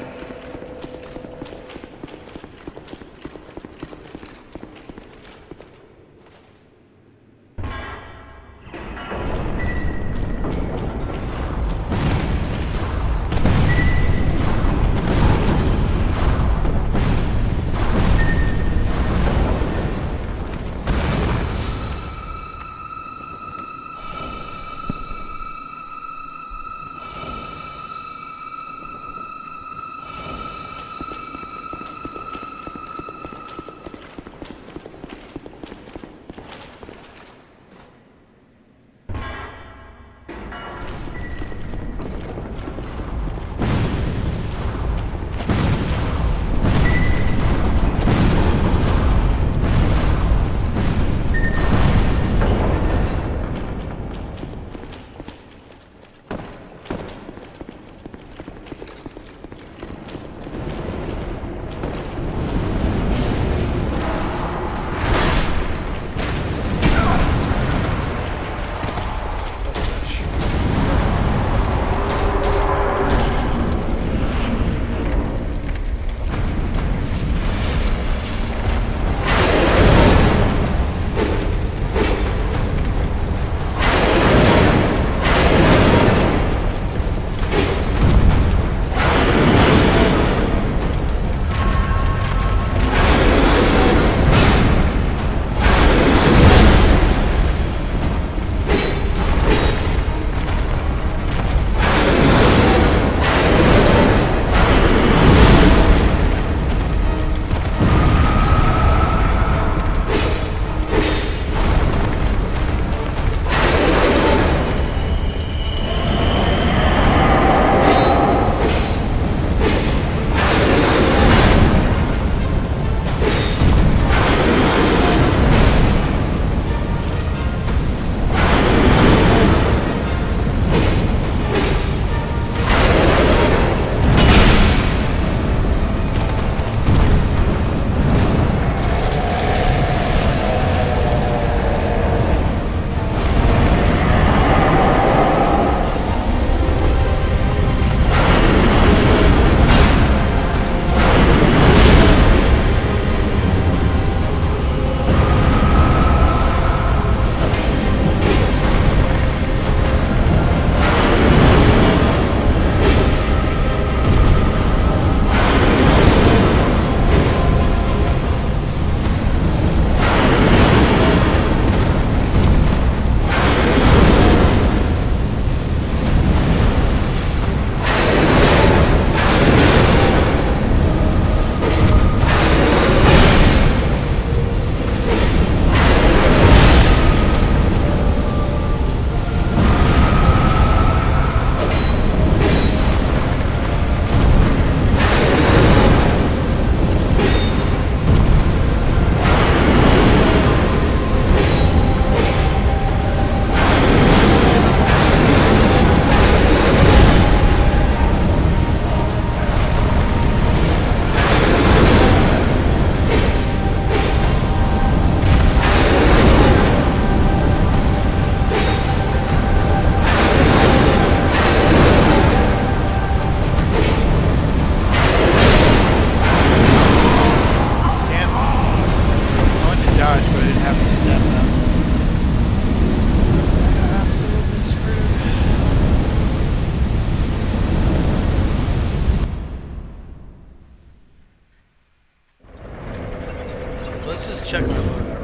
check my loadout.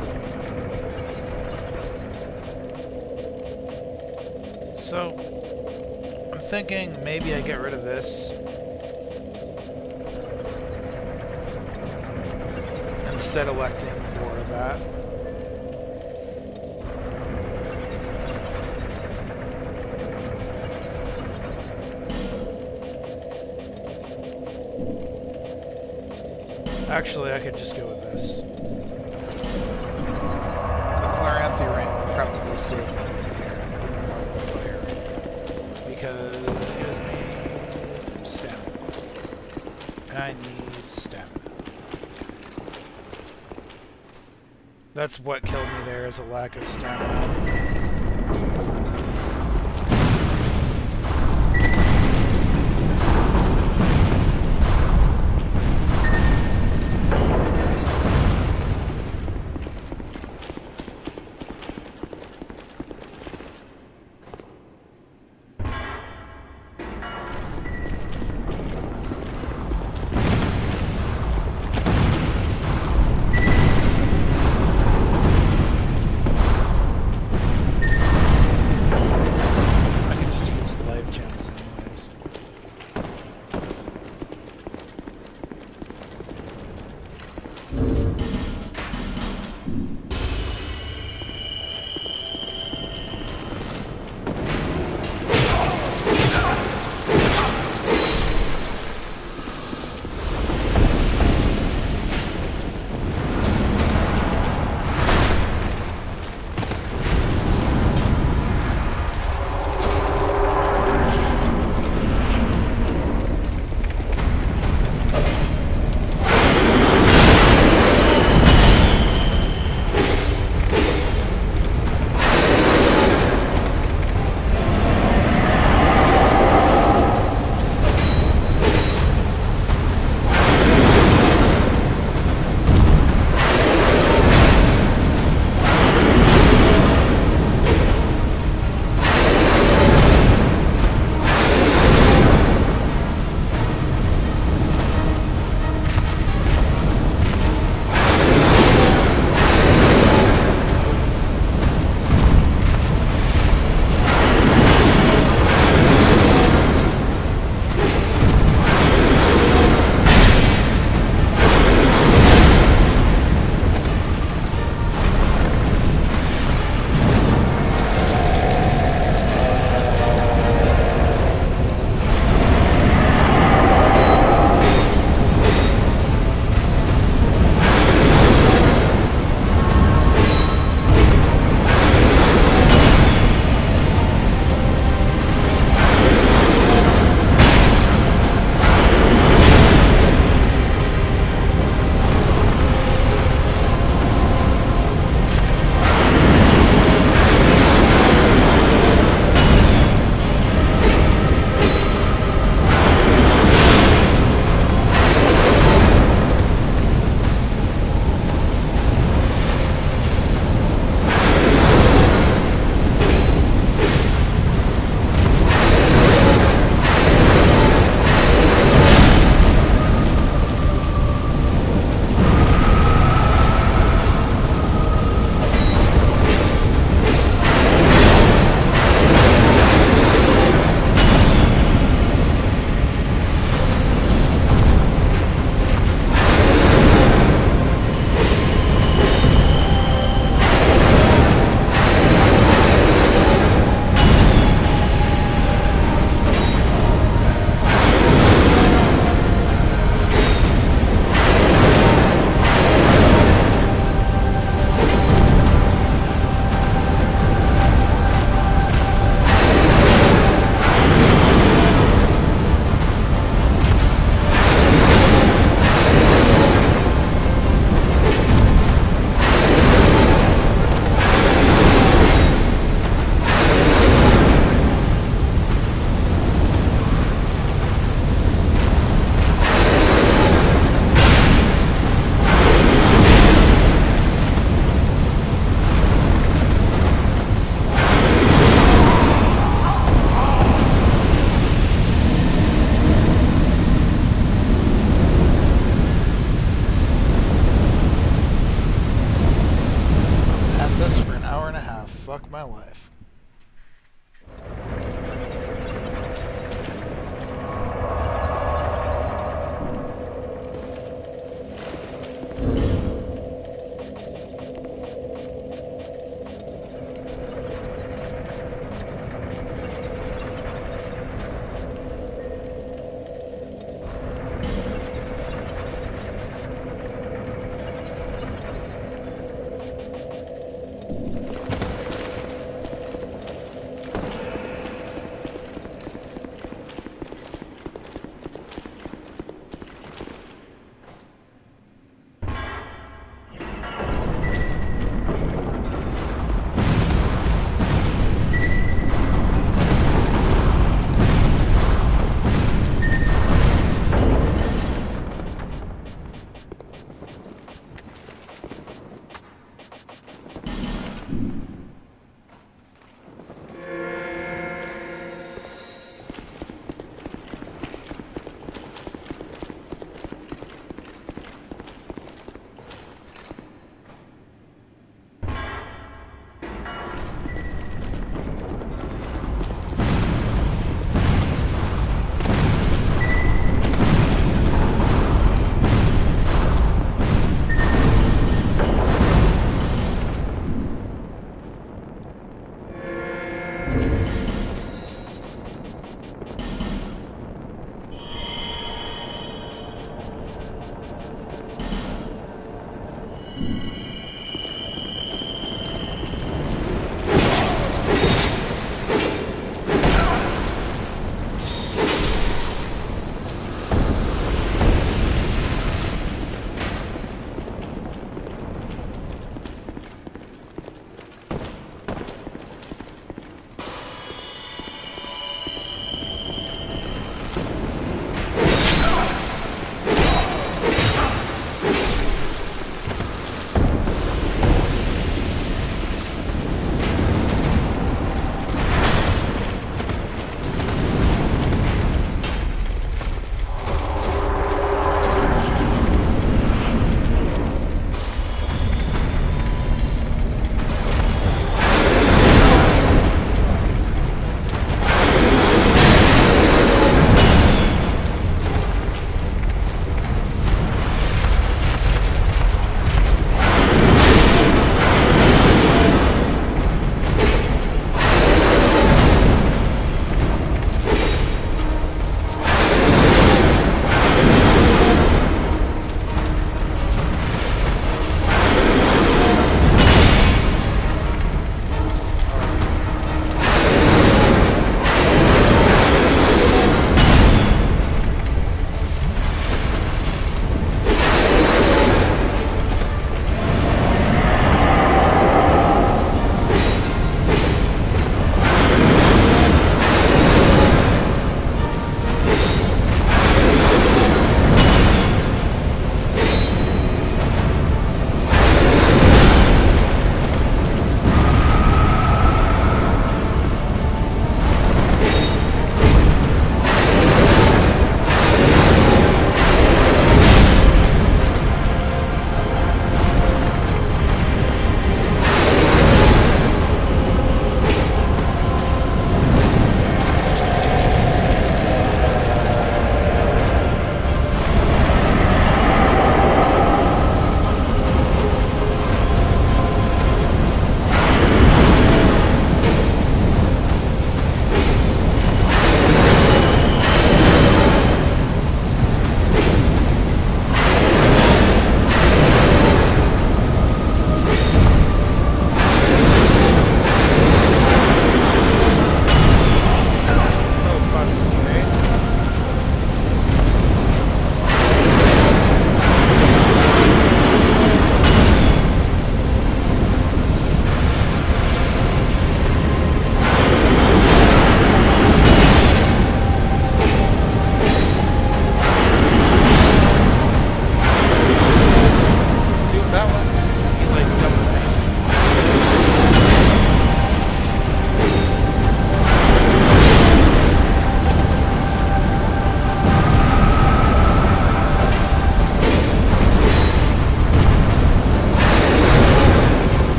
So, I'm thinking maybe I get rid of this. Instead electing for that. Actually, I could just go with this. The Claranthe ring will probably save me with fire. Because it gives me stamina. I need stamina. That's what killed me there, is a lack of stamina.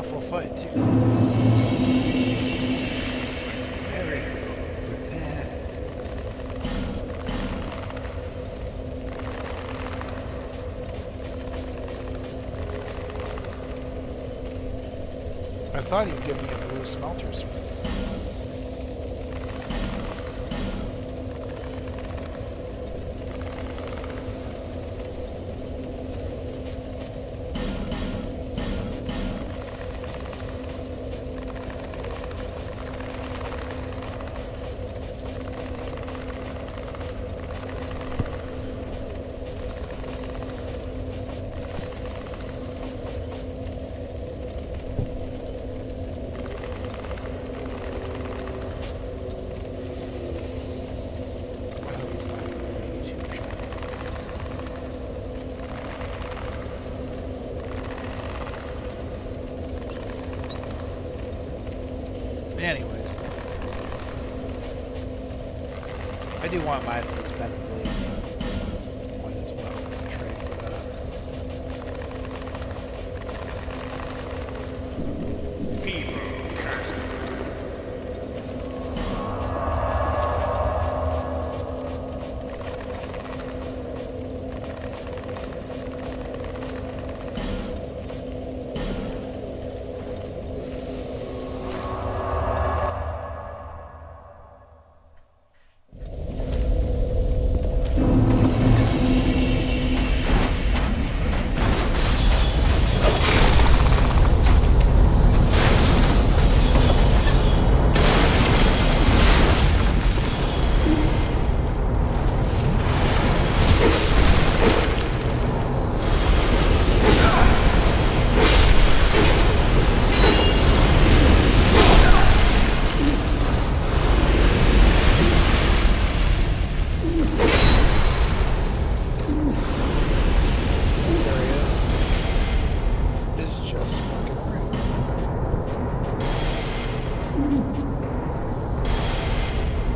awful fight, too. Very good. I thought he'd give me a blue smelter sword. Anyways, I do want my suspended blade. Might as well trade for that.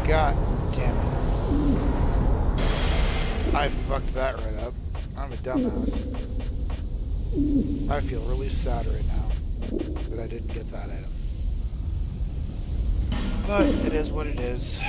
God damn it. I fucked that right up. I'm a dumbass. I feel really sad right now that I didn't get that item. But it is what it is.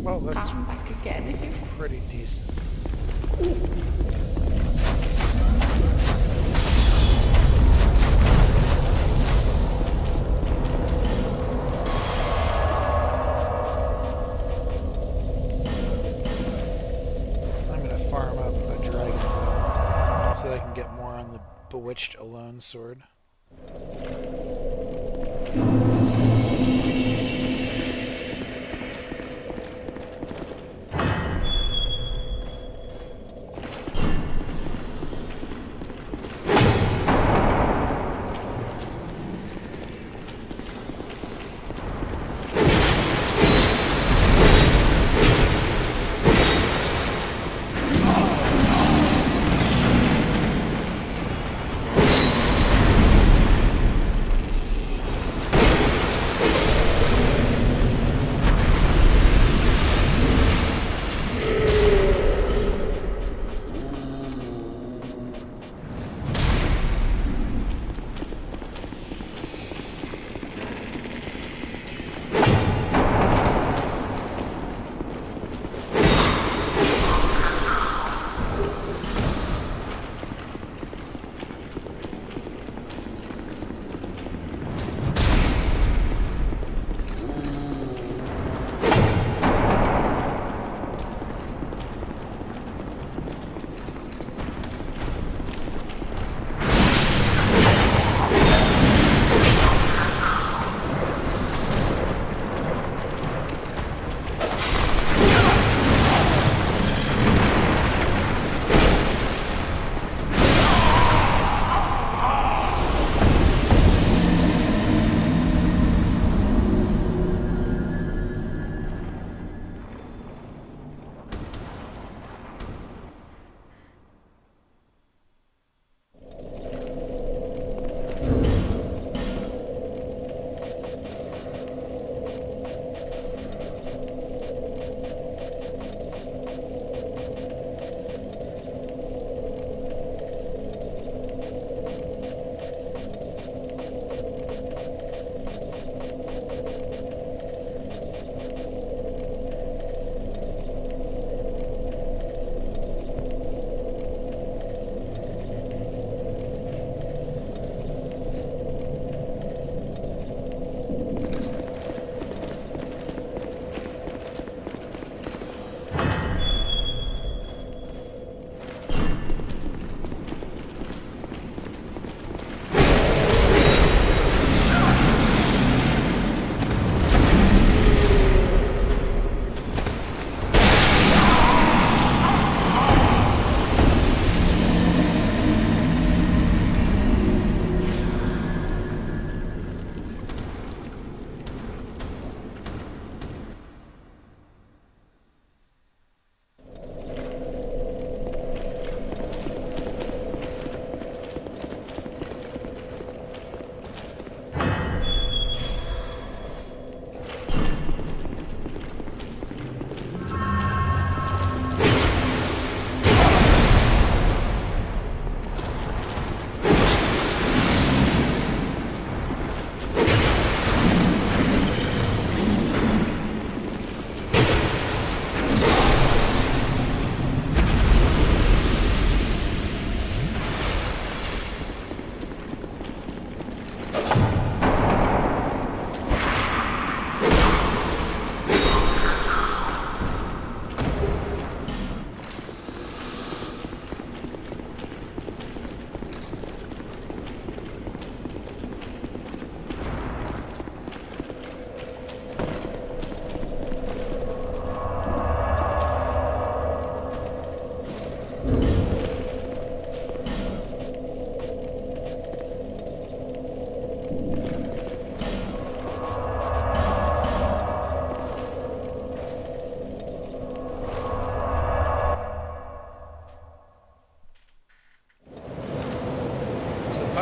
Well, that's Come back again. pretty decent. I'm gonna farm up a dragon though, so that I can get more on the Bewitched Alone sword.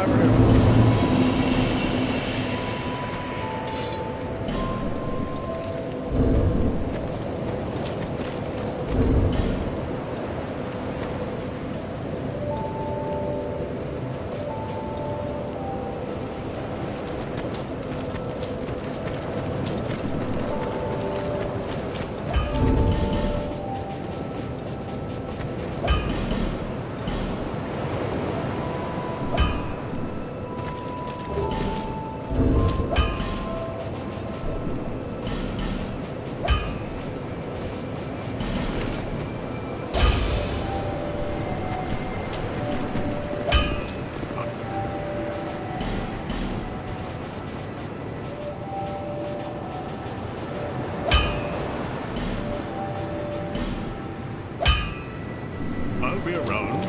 collaborative. I'll be around.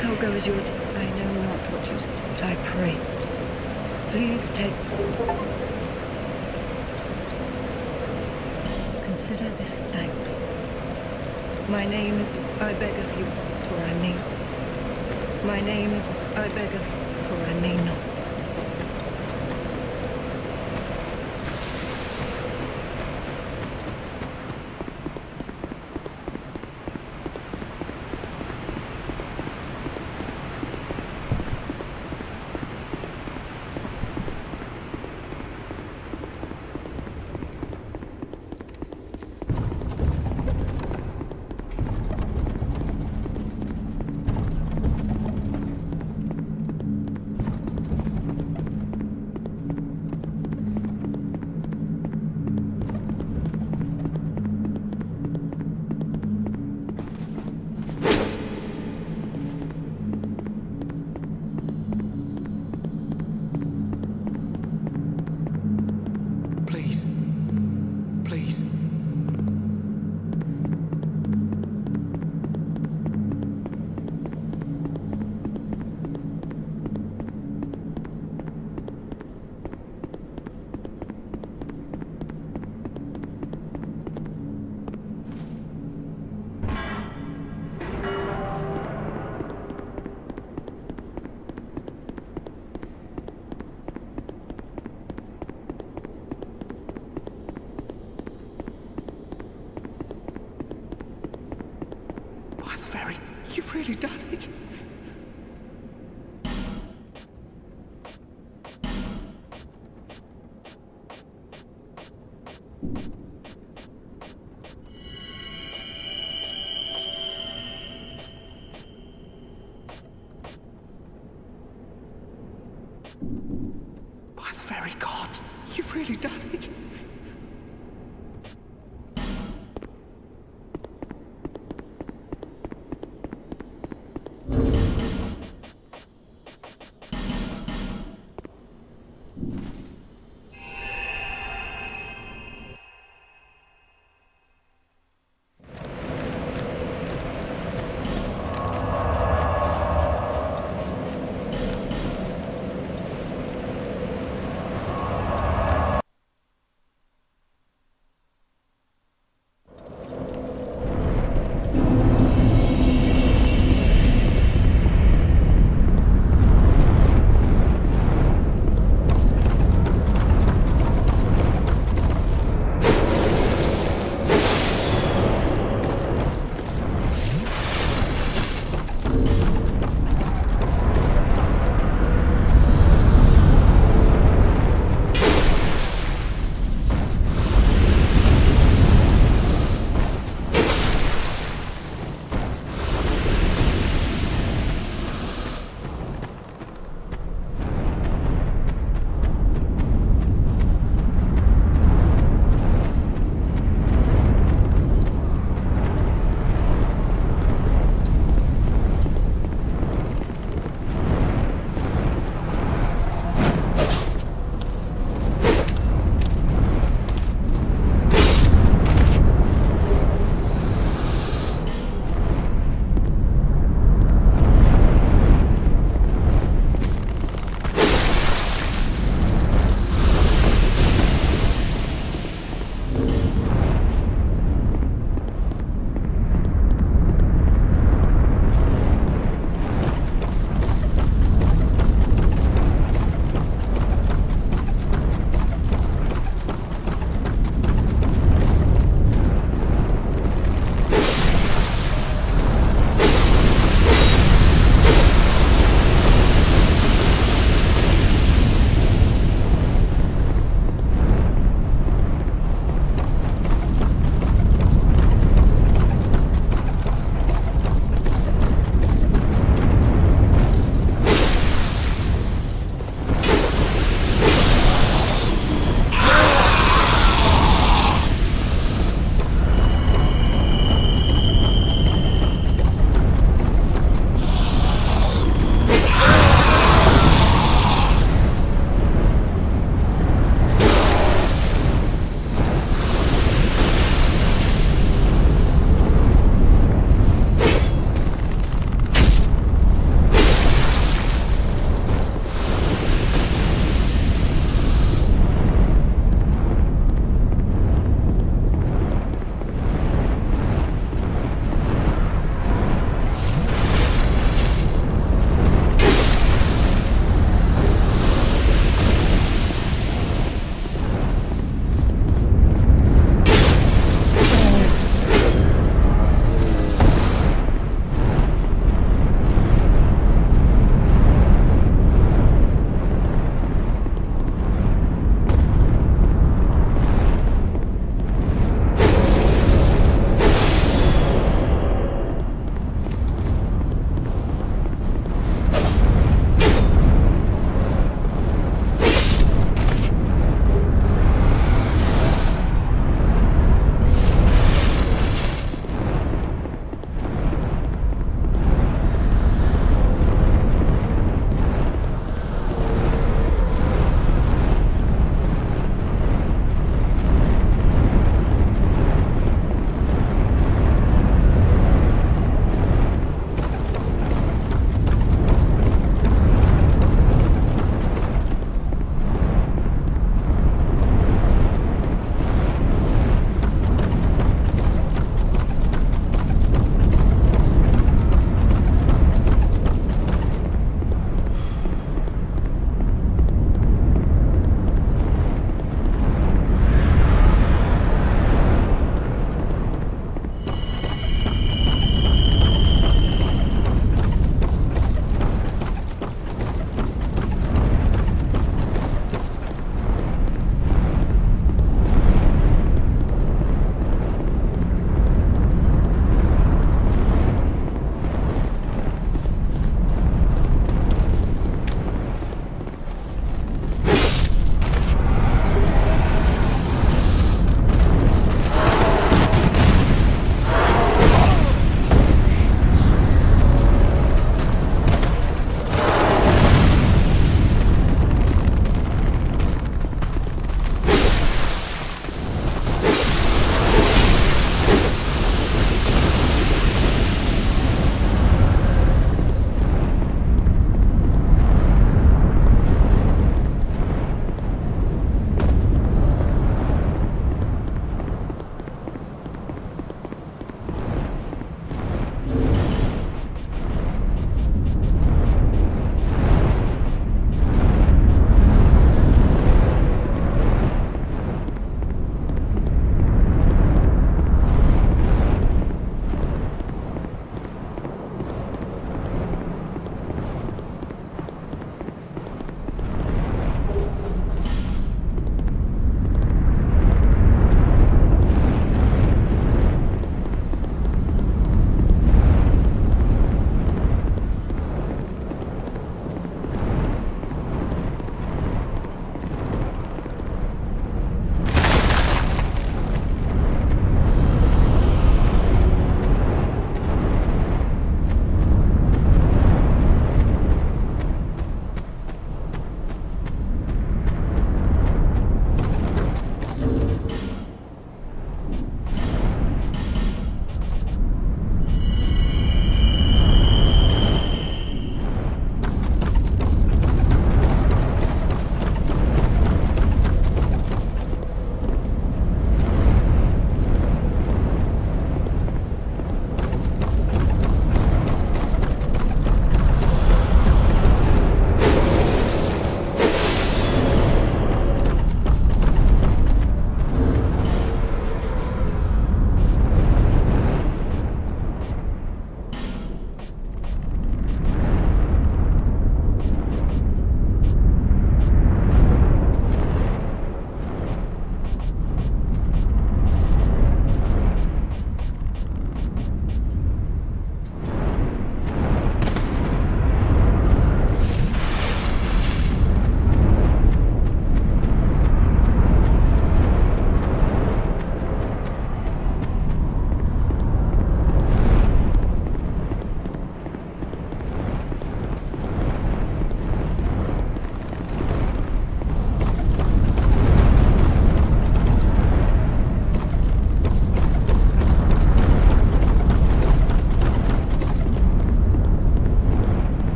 How goes your... I know not what you say, but I pray. Please take... Consider this thanks. My name is... I beg of you, for I may... My name is... I beg of you, for I may not. Please. Please. By the very... You've really done it. By the very gods, you've really done it.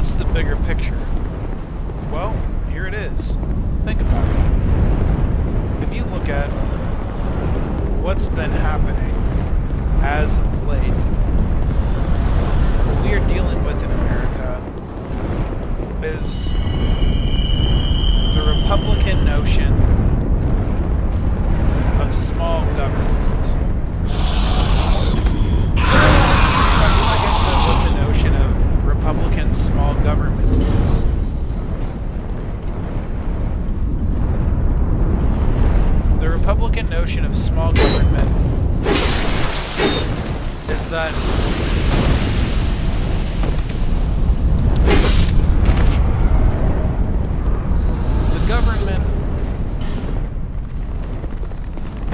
what's the bigger picture? Well, here it is. Think about it. If you look at what's been happening as of late, what we are dealing with in America is the Republican notion of small government. I want to get to what the notion of Republican small government is. The Republican notion of small government is that the government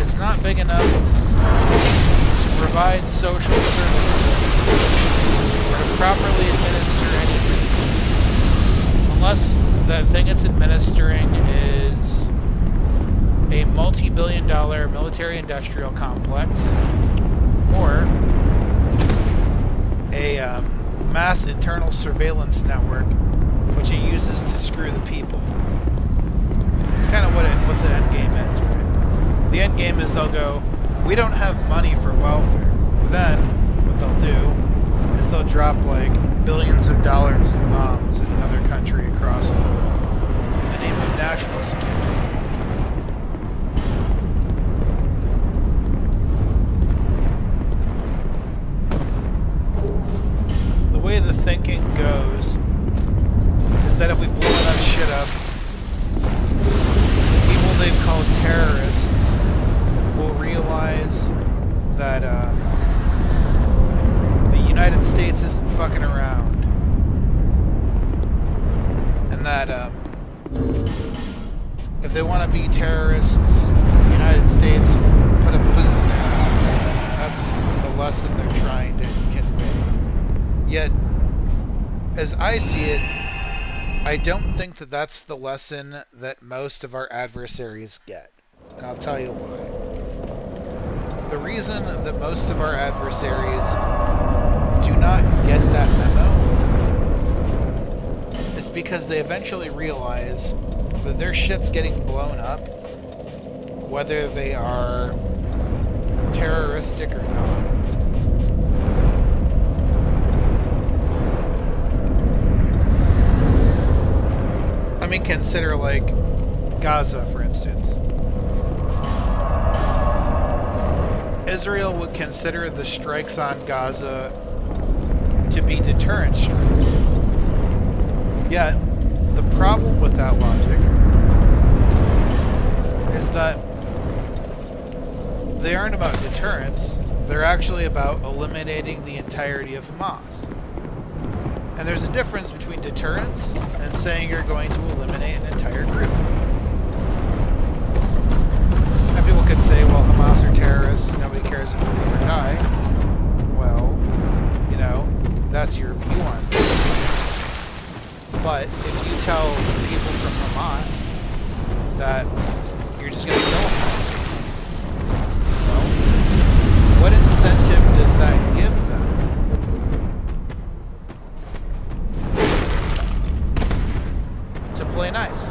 is not big enough to provide social services or to properly administer anything, unless that thing it's administering is a multi-billion-dollar military-industrial complex or a mass internal surveillance network which it uses to screw the people. It's kind of what the end game is, right? The end game is they'll go, we don't have money for welfare. But then what they'll do is they'll drop like billions of dollars in bombs in another country across the world in the name of national security. The way the thinking goes is that if we blow enough shit up, the people they've called terrorists will realize that the United States isn't fucking around, and that if they want to be terrorists, the United States will put a boot in their ass. That's the lesson they're trying to convey. Yet, as I see it, I don't think that that's the lesson that most of our adversaries get. And I'll tell you why. The reason that most of our adversaries do not get that memo is because they eventually realize that their shit's getting blown up, whether they are terroristic or not. I mean, consider, like, Gaza, for instance. Israel would consider the strikes on Gaza to be deterrent strikes. Yet, the problem with that logic is that they aren't about deterrence, they're actually about eliminating the entirety of Hamas. And there's a difference between deterrence and saying you're going to eliminate an entire group. And people could say, well, Hamas are terrorists, nobody cares if they live or die. Well, you know, that's your view on things. But if you tell people from Hamas that you're just going to kill them, well, what incentive does that give them? Play nice.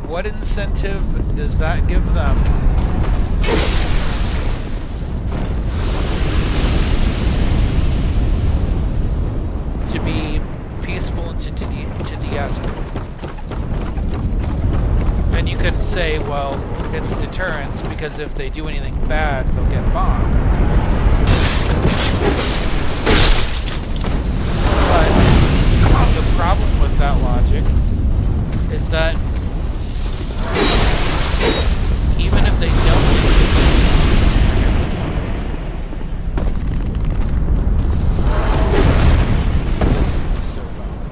What incentive does that give them to be peaceful and to de-escalate? And you could say, well, it's deterrence because if they do anything bad, they'll get bombed. But the problem with that logic is that even if they don't this is so bad.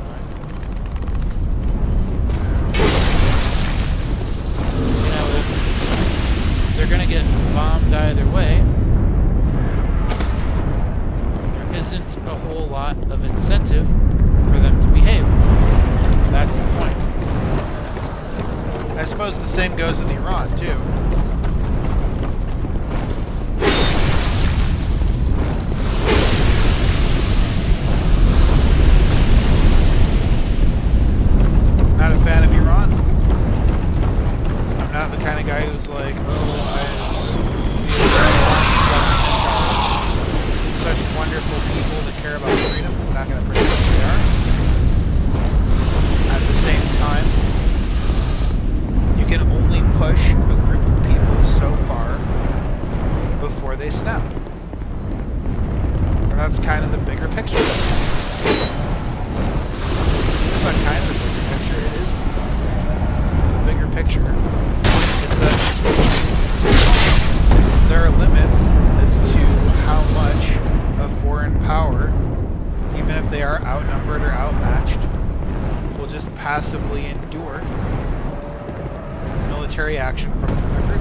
You know, if they're gonna get bombed either way, isn't a whole lot of incentive for them to behave. That's the point. I suppose the same goes with Iran, too. place now. Or that's kind of the bigger picture. It's not kind of the bigger picture, it is the bigger picture. Is that there are limits as to how much a foreign power, even if they are outnumbered or outmatched, will just passively endure military action from another group.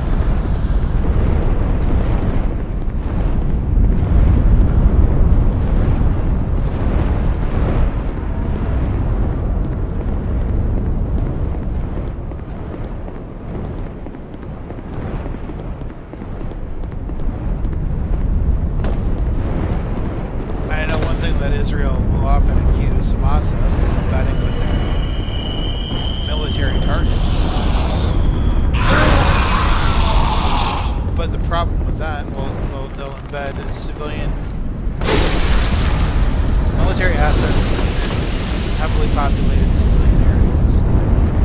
I know one thing that Israel will often accuse Hamas of is embedding with their military targets. But the problem with that, well, they'll embed civilian military assets in heavily populated civilian areas.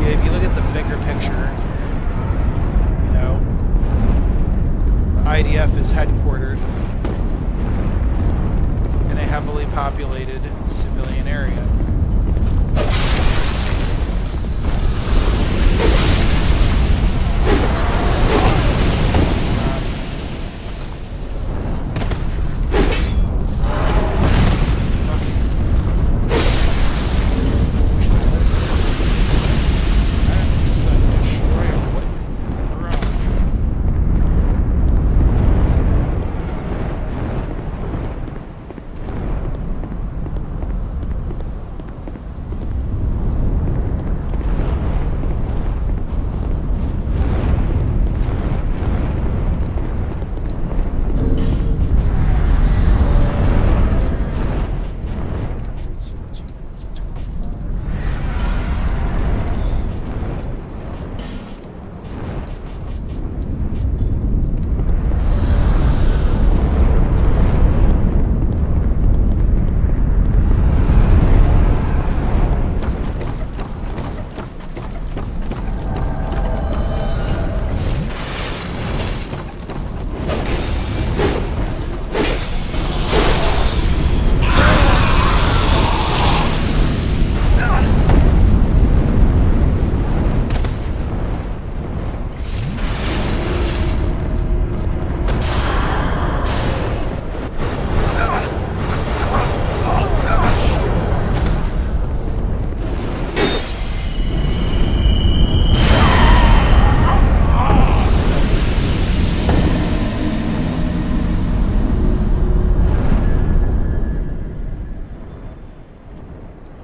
Yeah, if you look at the bigger picture, you know, the IDF is headquartered in a heavily populated civilian area.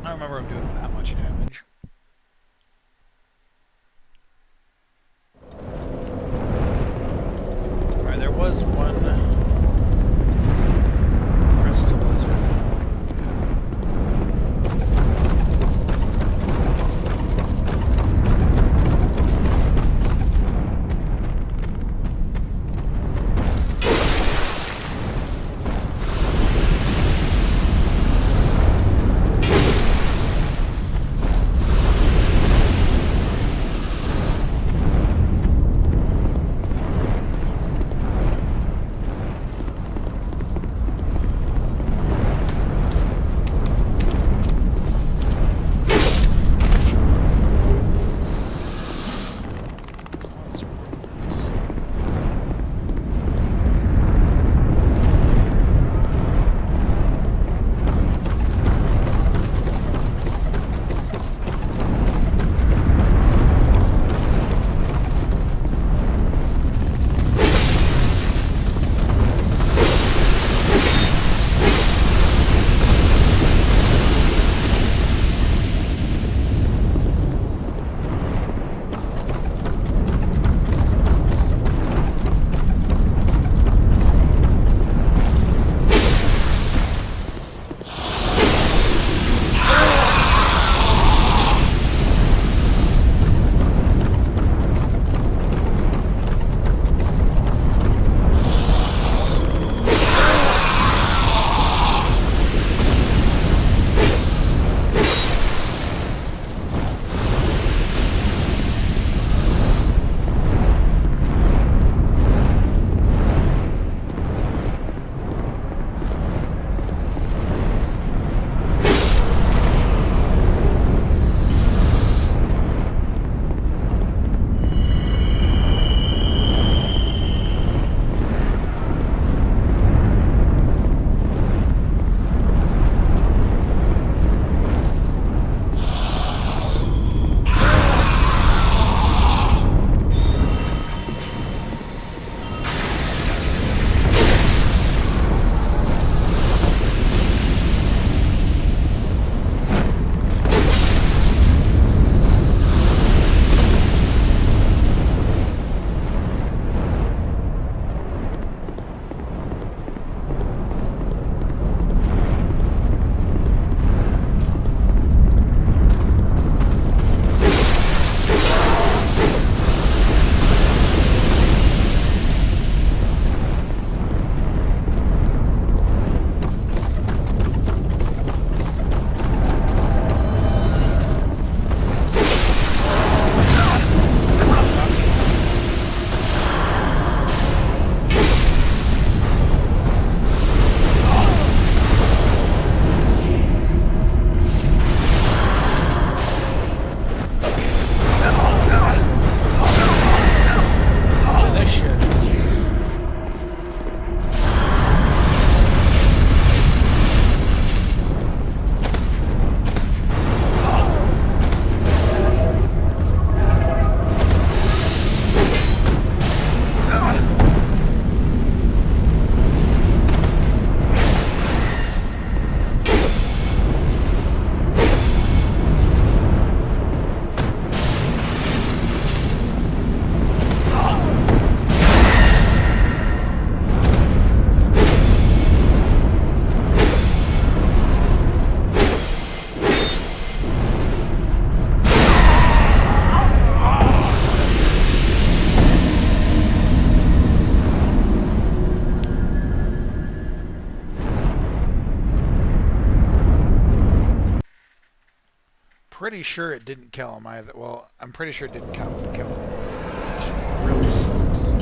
I don't remember him doing that much damage. Alright, there was one crystal lizard. pretty sure it didn't kill him either. Well, I'm pretty sure it didn't count for killing him, which really sucks.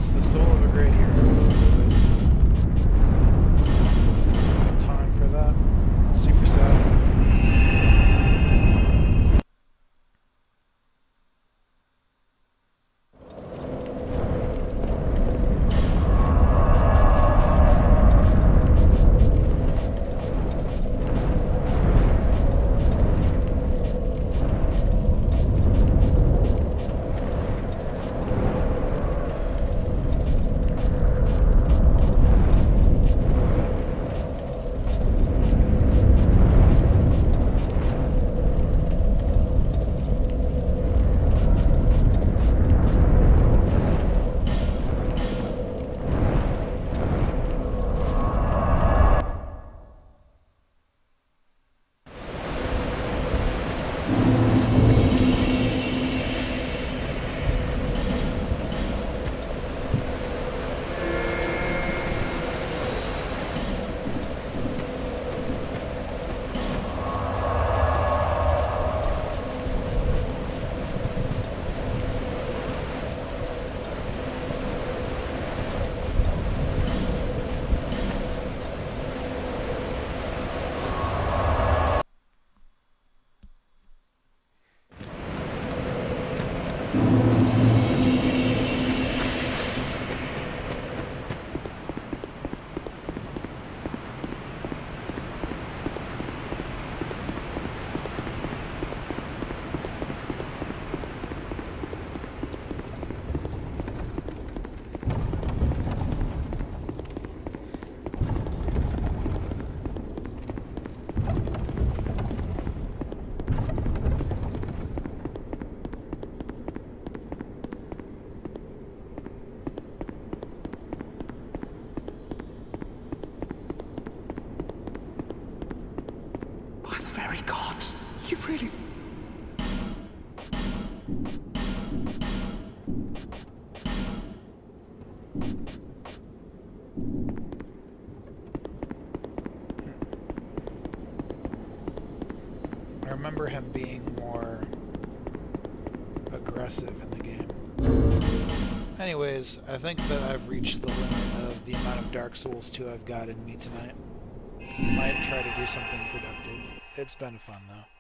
It's the soul of a great hero. Time for that. Super sad. By the very gods, you've really... I remember him being more aggressive in the game. Anyways, I think that I've reached the limit of the amount of Dark Souls 2 I've got in me tonight. Might try to do something productive. It's been fun though.